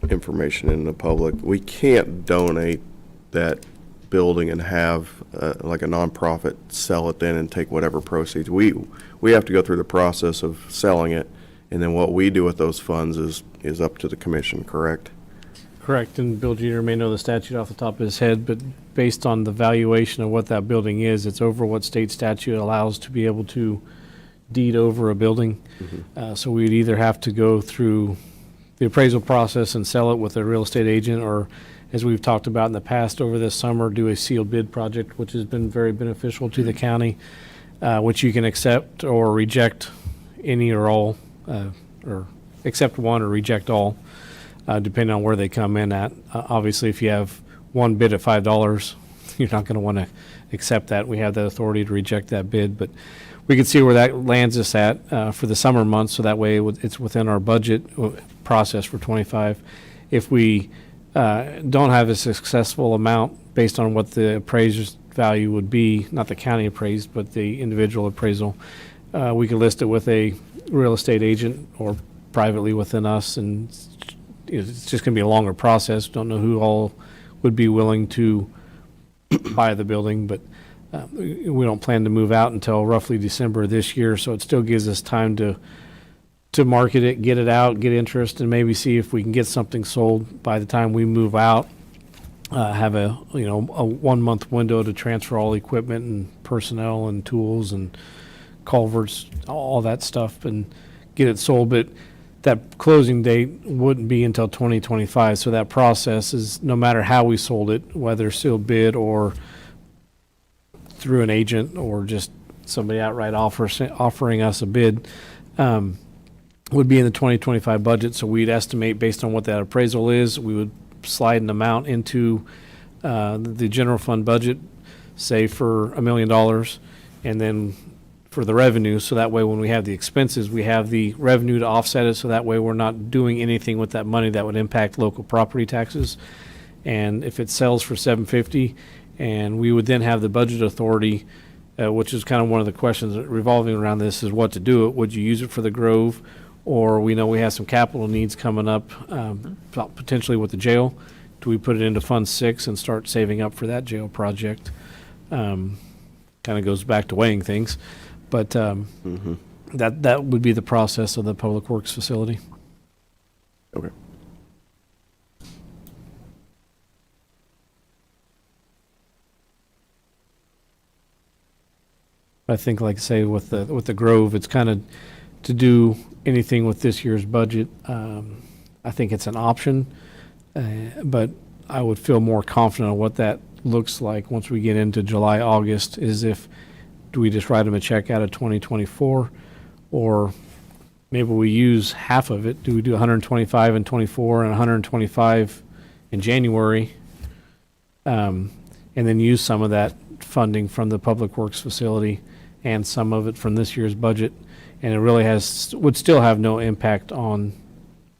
information in the public? We can't donate that building and have like a nonprofit sell it then and take whatever proceeds. We have to go through the process of selling it, and then what we do with those funds is up to the commission, correct? Correct, and Bill Jr. may know the statute off the top of his head, but based on the valuation of what that building is, it's over what state statute allows to be able to deed over a building. So we'd either have to go through the appraisal process and sell it with a real estate agent, or, as we've talked about in the past over this summer, do a sealed bid project, which has been very beneficial to the county, which you can accept or reject any or all, or accept one or reject all, depending on where they come in at. Obviously, if you have one bid at $5, you're not going to want to accept that. We have the authority to reject that bid, but we can see where that lands us at for the summer months, so that way it's within our budget process for 25. If we don't have a successful amount based on what the appraiser's value would be, not the county appraised, but the individual appraisal, we could list it with a real estate agent or privately within us, and it's just going to be a longer process. Don't know who all would be willing to buy the building, but we don't plan to move out until roughly December this year, so it still gives us time to market it, get it out, get interest, and maybe see if we can get something sold by the time we move out. Have a 1 month window to transfer all equipment and personnel and tools and culverts, all that stuff, and get it sold. But that closing date wouldn't be until 2025, so that process is, no matter how we sold it, whether sealed bid or through an agent or just somebody outright offering us a bid, would be in the 2025 budget. So we'd estimate, based on what that appraisal is, we would slide an amount into the general fund budget, say for $1 million, and then for the revenue, so that way when we have the expenses, we have the revenue to offset it, so that way we're not doing anything with that money that would impact local property taxes. And if it sells for $750, and we would then have the budget authority, which is kind of one of the questions revolving around this, is what to do it. Would you use it for the Grove, or we know we have some capital needs coming up, potentially with the jail. Do we put it into Fund 6 and start saving up for that jail project? Kind of goes back to weighing things, but that would be the process of the Public Works facility. Okay. I think, like I say, with the Grove, it's kind of to do anything with this year's budget. I think it's an option, but I would feel more confident on what that looks like once we get into July, August, is if, do we just write them a check out of 2024, or maybe we use half of it? Do we do 125 in 24 and 125 in January, and then use some of that funding from the Public Works facility and some of it from this year's budget, and it really would still have no impact on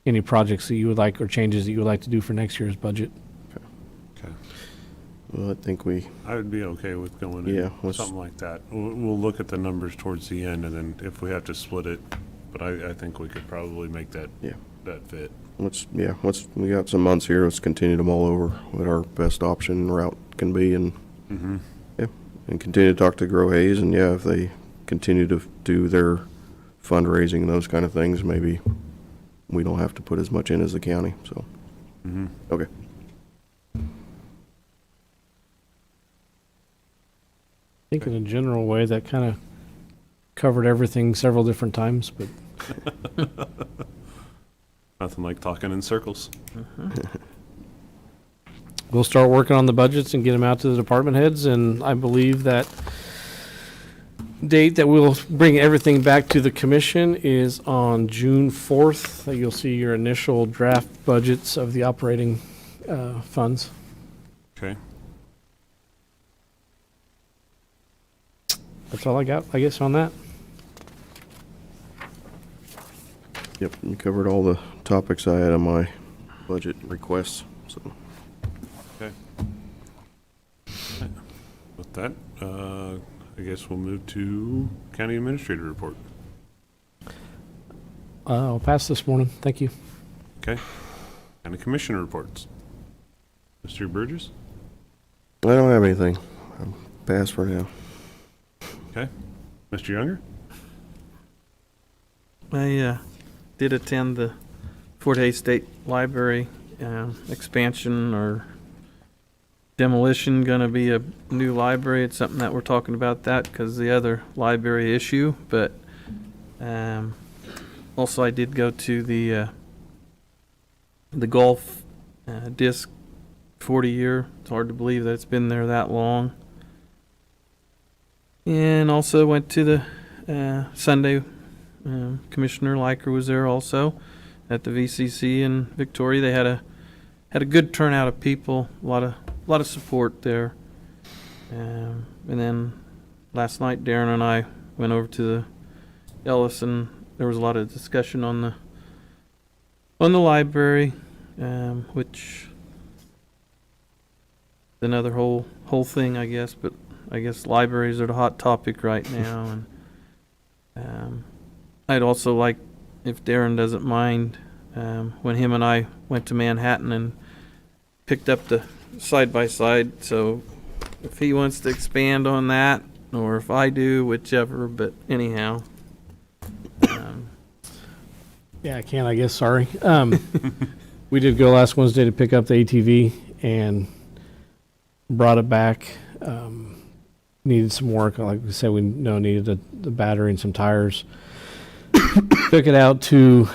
any projects that you would like or changes that you would like to do for next year's budget. Okay. Well, I think I would be okay with going Yeah, in, let's- something like that. We'll look at the numbers towards the end, and then if we have to split it, but I think we could probably make that fit. we got some months here, let's continue to mull over what our best option and route can be, and and continue to talk to Grow Hayes, and if they continue to do their fundraising and those kind of things, maybe we don't have to put as much in as the county, so. Okay. I think in a general way, that kind of covered everything several different times, but Nothing like talking in circles. we'll start working on the budgets and get them out to the department heads, and I believe that date that we'll bring everything back to the commission is on June 4th. That you'll see your initial draft budgets of the operating funds. Okay. That's all I got, I guess, on that. Yep, you covered all the topics I had on my budget requests, so. Okay. With that, I guess we'll move to County Administrator Report. I'll pass this morning. Thank you. Okay. County Commissioner Reports. Mr. Burgess? I don't have anything. I'm passed for now. Okay. Mr. Younger? I did attend the Fort Hays State Library expansion or demolition, going to be a new library. It's something that we're talking about that because the other library issue, but also I did go to the golf disc 40-year. It's hard to believe that it's been there that long. And also went to the Sunday. Commissioner Liker was there also at the VCC in Victoria. They had a good turnout of people, a lot of support there. And then last night, Darren and I went over to the Ellis, and there was a lot of discussion on the library, which is another whole thing, I guess. But I guess libraries are the hot topic right now, and I'd also like, if Darren doesn't mind, when him and I went to Manhattan and picked up the side-by-side, so if he wants to expand on that, or if I do, whichever, but anyhow. Yeah, I can, I guess, sorry. We did go last Wednesday to pick up the ATV and brought it back. Needed some work, like we said, we needed the battery and some tires. Took it out to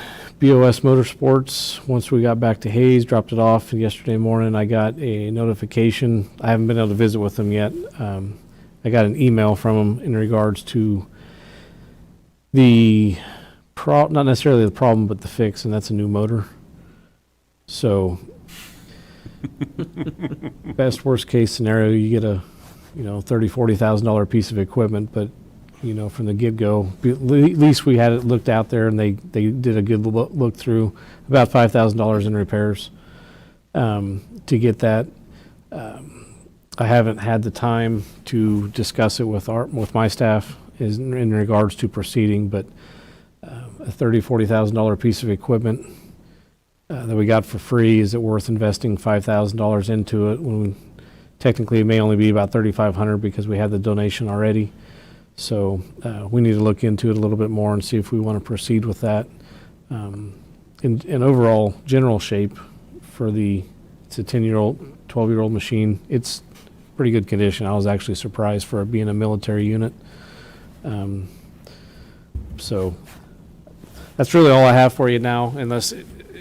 BOS Motorsports. Once we got back to Hayes, dropped it off, and yesterday morning I got a notification. I haven't been able to visit with them yet. I got an email from them in regards to the not necessarily the problem, but the fix, and that's a new motor. So, best worst case scenario, you get a $30,000-$40,000 piece of equipment, but from the get-go, at least we had it looked out there, and they did a good look through. About $5,000 in repairs to get that. I haven't had the time to discuss it with my staff in regards to proceeding, but a $40,000 piece of equipment that we got for free. Is it worth investing $5,000 into it when technically it may only be about $3,500 because we had the donation already? So we need to look into it a little bit more and see if we want to proceed with that. In overall general shape for it's a 10-year-old, 12-year-old machine. It's pretty good condition. I was actually surprised for it being a military unit. So that's really all I have for you now, unless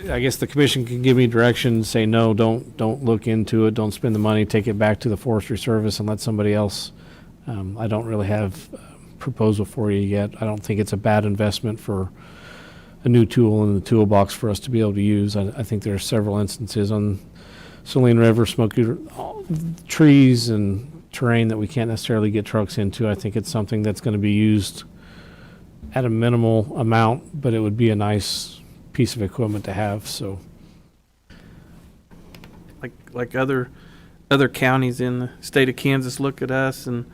I guess the commission can give me direction, say, no, don't look into it, don't spend the money, take it back to the Forestry Service and let somebody else. I don't really have a proposal for you yet. I don't think it's a bad investment for a new tool in the toolbox for us to be able to use. I think there are several instances on Saline River, Smoky trees and terrain that we can't necessarily get trucks into. I think it's something that's going to be used at a minimal amount, but it would be a nice piece of equipment to have. So, like other counties in the state of Kansas look at us, and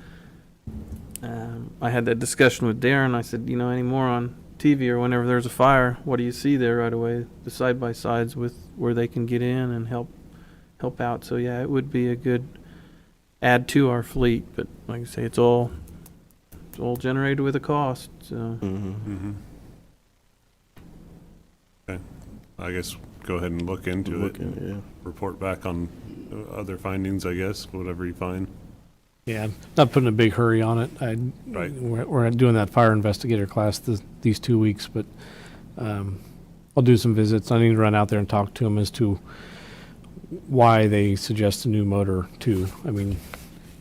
I had that discussion with Darren. I said, any more on TV or whenever there's a fire, what do you see there right away? The side by sides with where they can get in and help out. So yeah, it would be a good add to our fleet. But like I say, it's all generated with a cost. So Okay. I guess go ahead and look into it. Report back on other findings, I guess, whatever you find. yeah, not putting a big hurry on it. Right. We're doing that fire investigator class these 2 weeks, but I'll do some visits. I need to run out there and talk to them as to why they suggest a new motor too. I mean,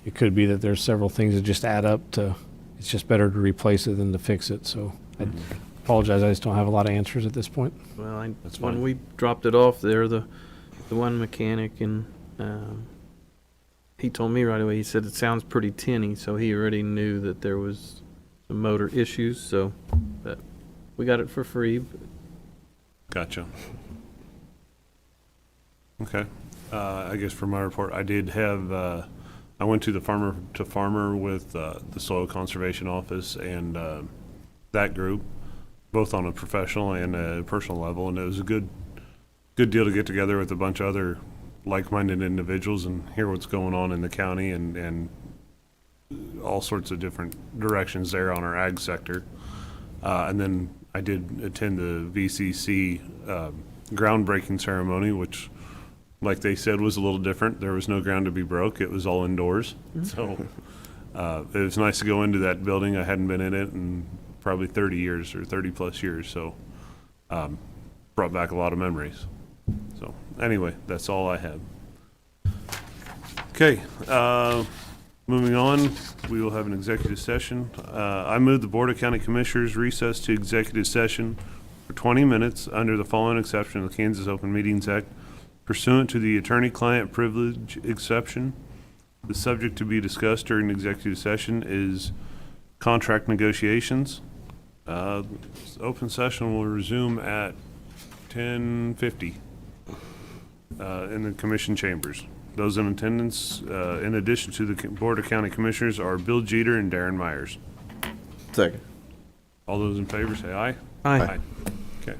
it could be that there's several things that just add up to, it's just better to replace it than to fix it. So I apologize, I just don't have a lot of answers at this point. well, That's when fine. we dropped it off there, the one mechanic and he told me right away. He said it sounds pretty tinny, so he already knew that there was some motor issues. So, but we got it for free. But Gotcha. Okay. I guess for my report, I did have, I went to the farmer to farmer with the Soil Conservation Office and that group, both on a professional and a personal level, and it was a good deal to get together with a bunch of other like-minded individuals and hear what's going on in the county and all sorts of different directions there on our ag sector. And then I did attend the VCC groundbreaking ceremony, which, like they said, was a little different. There was no ground to be broke. It was all indoors. So it was nice to go into that building. I hadn't been in it in probably 30 years or 30 plus years. So brought back a lot of memories. So anyway, that's all I have. Okay, moving on, we will have an executive session. I move the Board of County Commissioners recess to executive session for 20 minutes under the following exception of the Kansas Open Meetings Act pursuant to the attorney-client privilege exception. The subject to be discussed during the executive session is contract negotiations. Open session will resume at 10:50 in the commission chambers. Those in attendance, in addition to the Board of County Commissioners, are Bill Jeter and Darren Myers. Second. All those in favor say aye. Aye. Okay.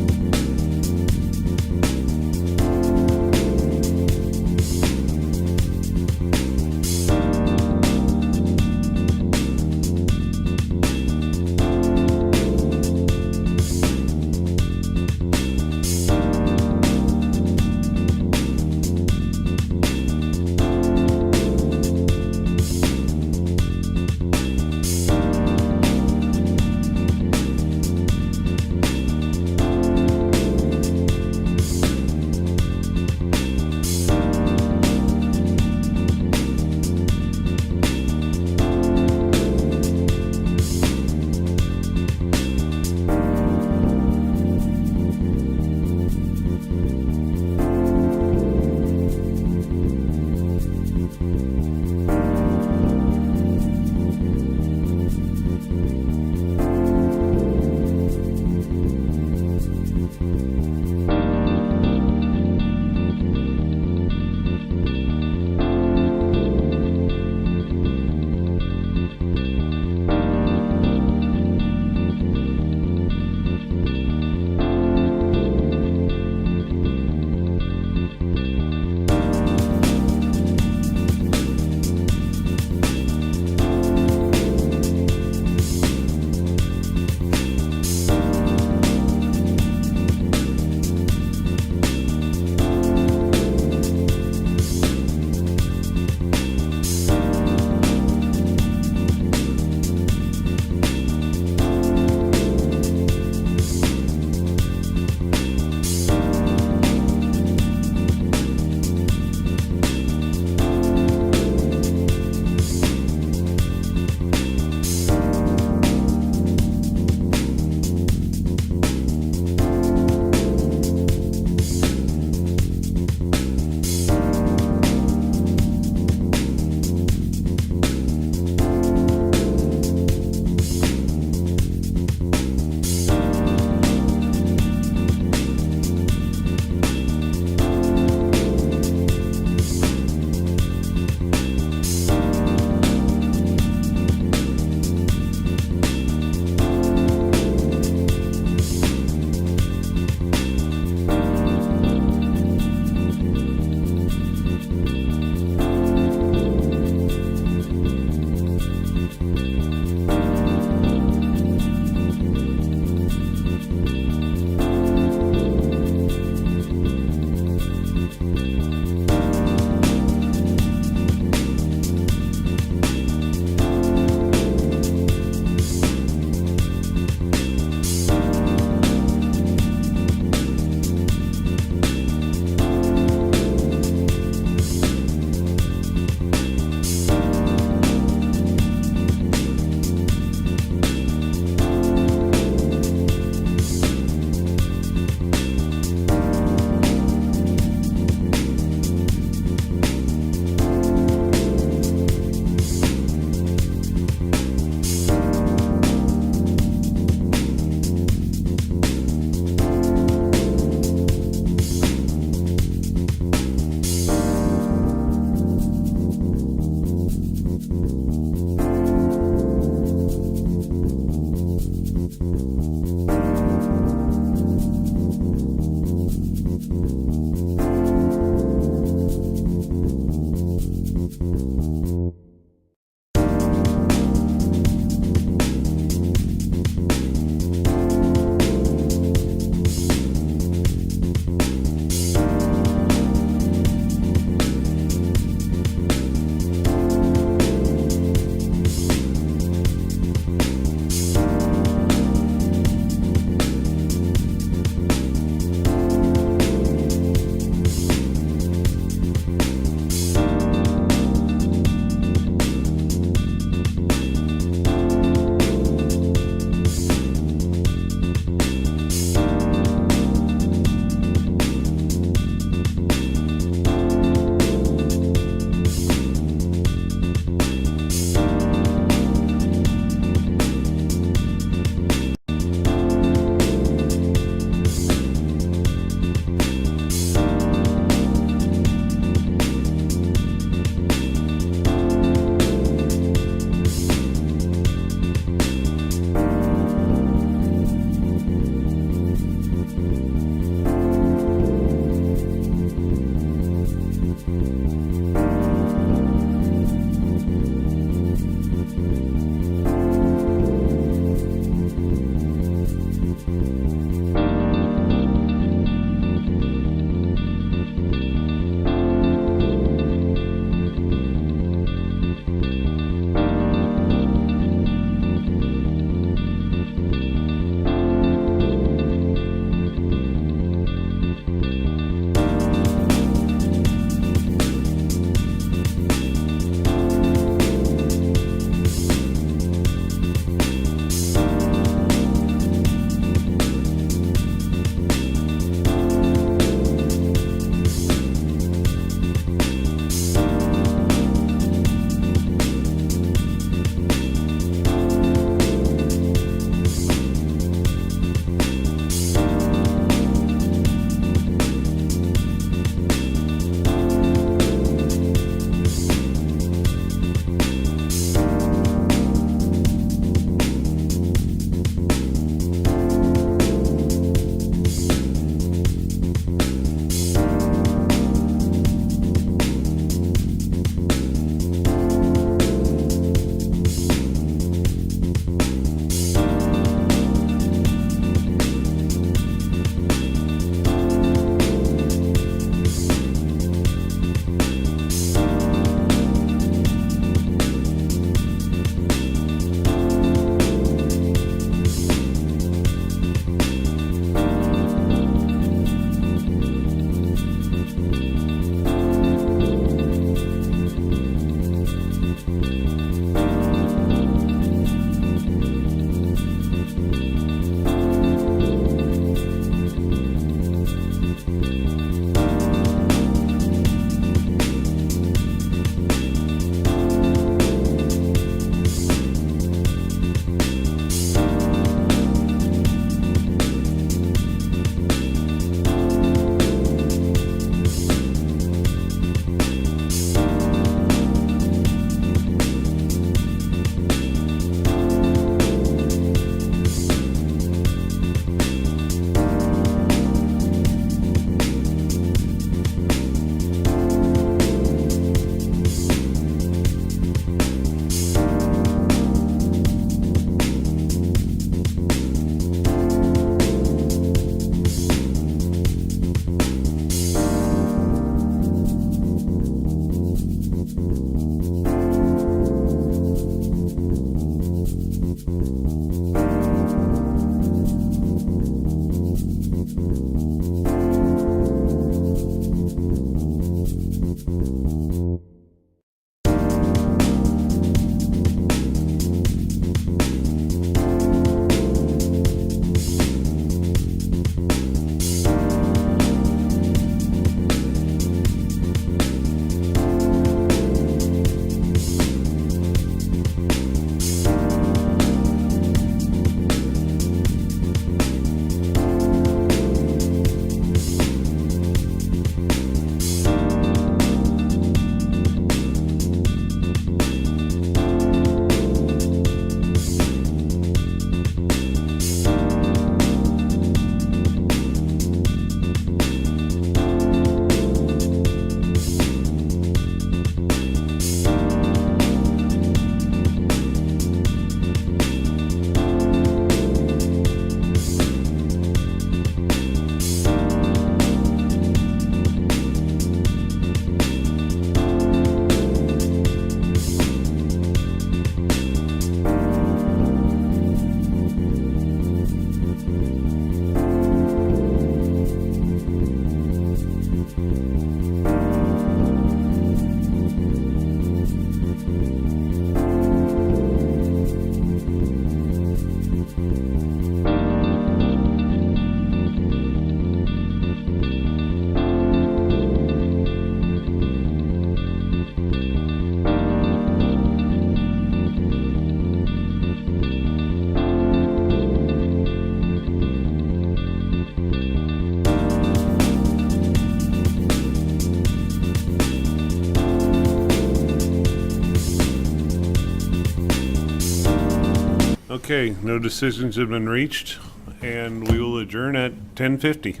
Okay, no decisions have been reached, and we will adjourn at 10:50.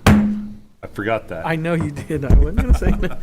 I forgot that. I know you did. I wasn't going to say that.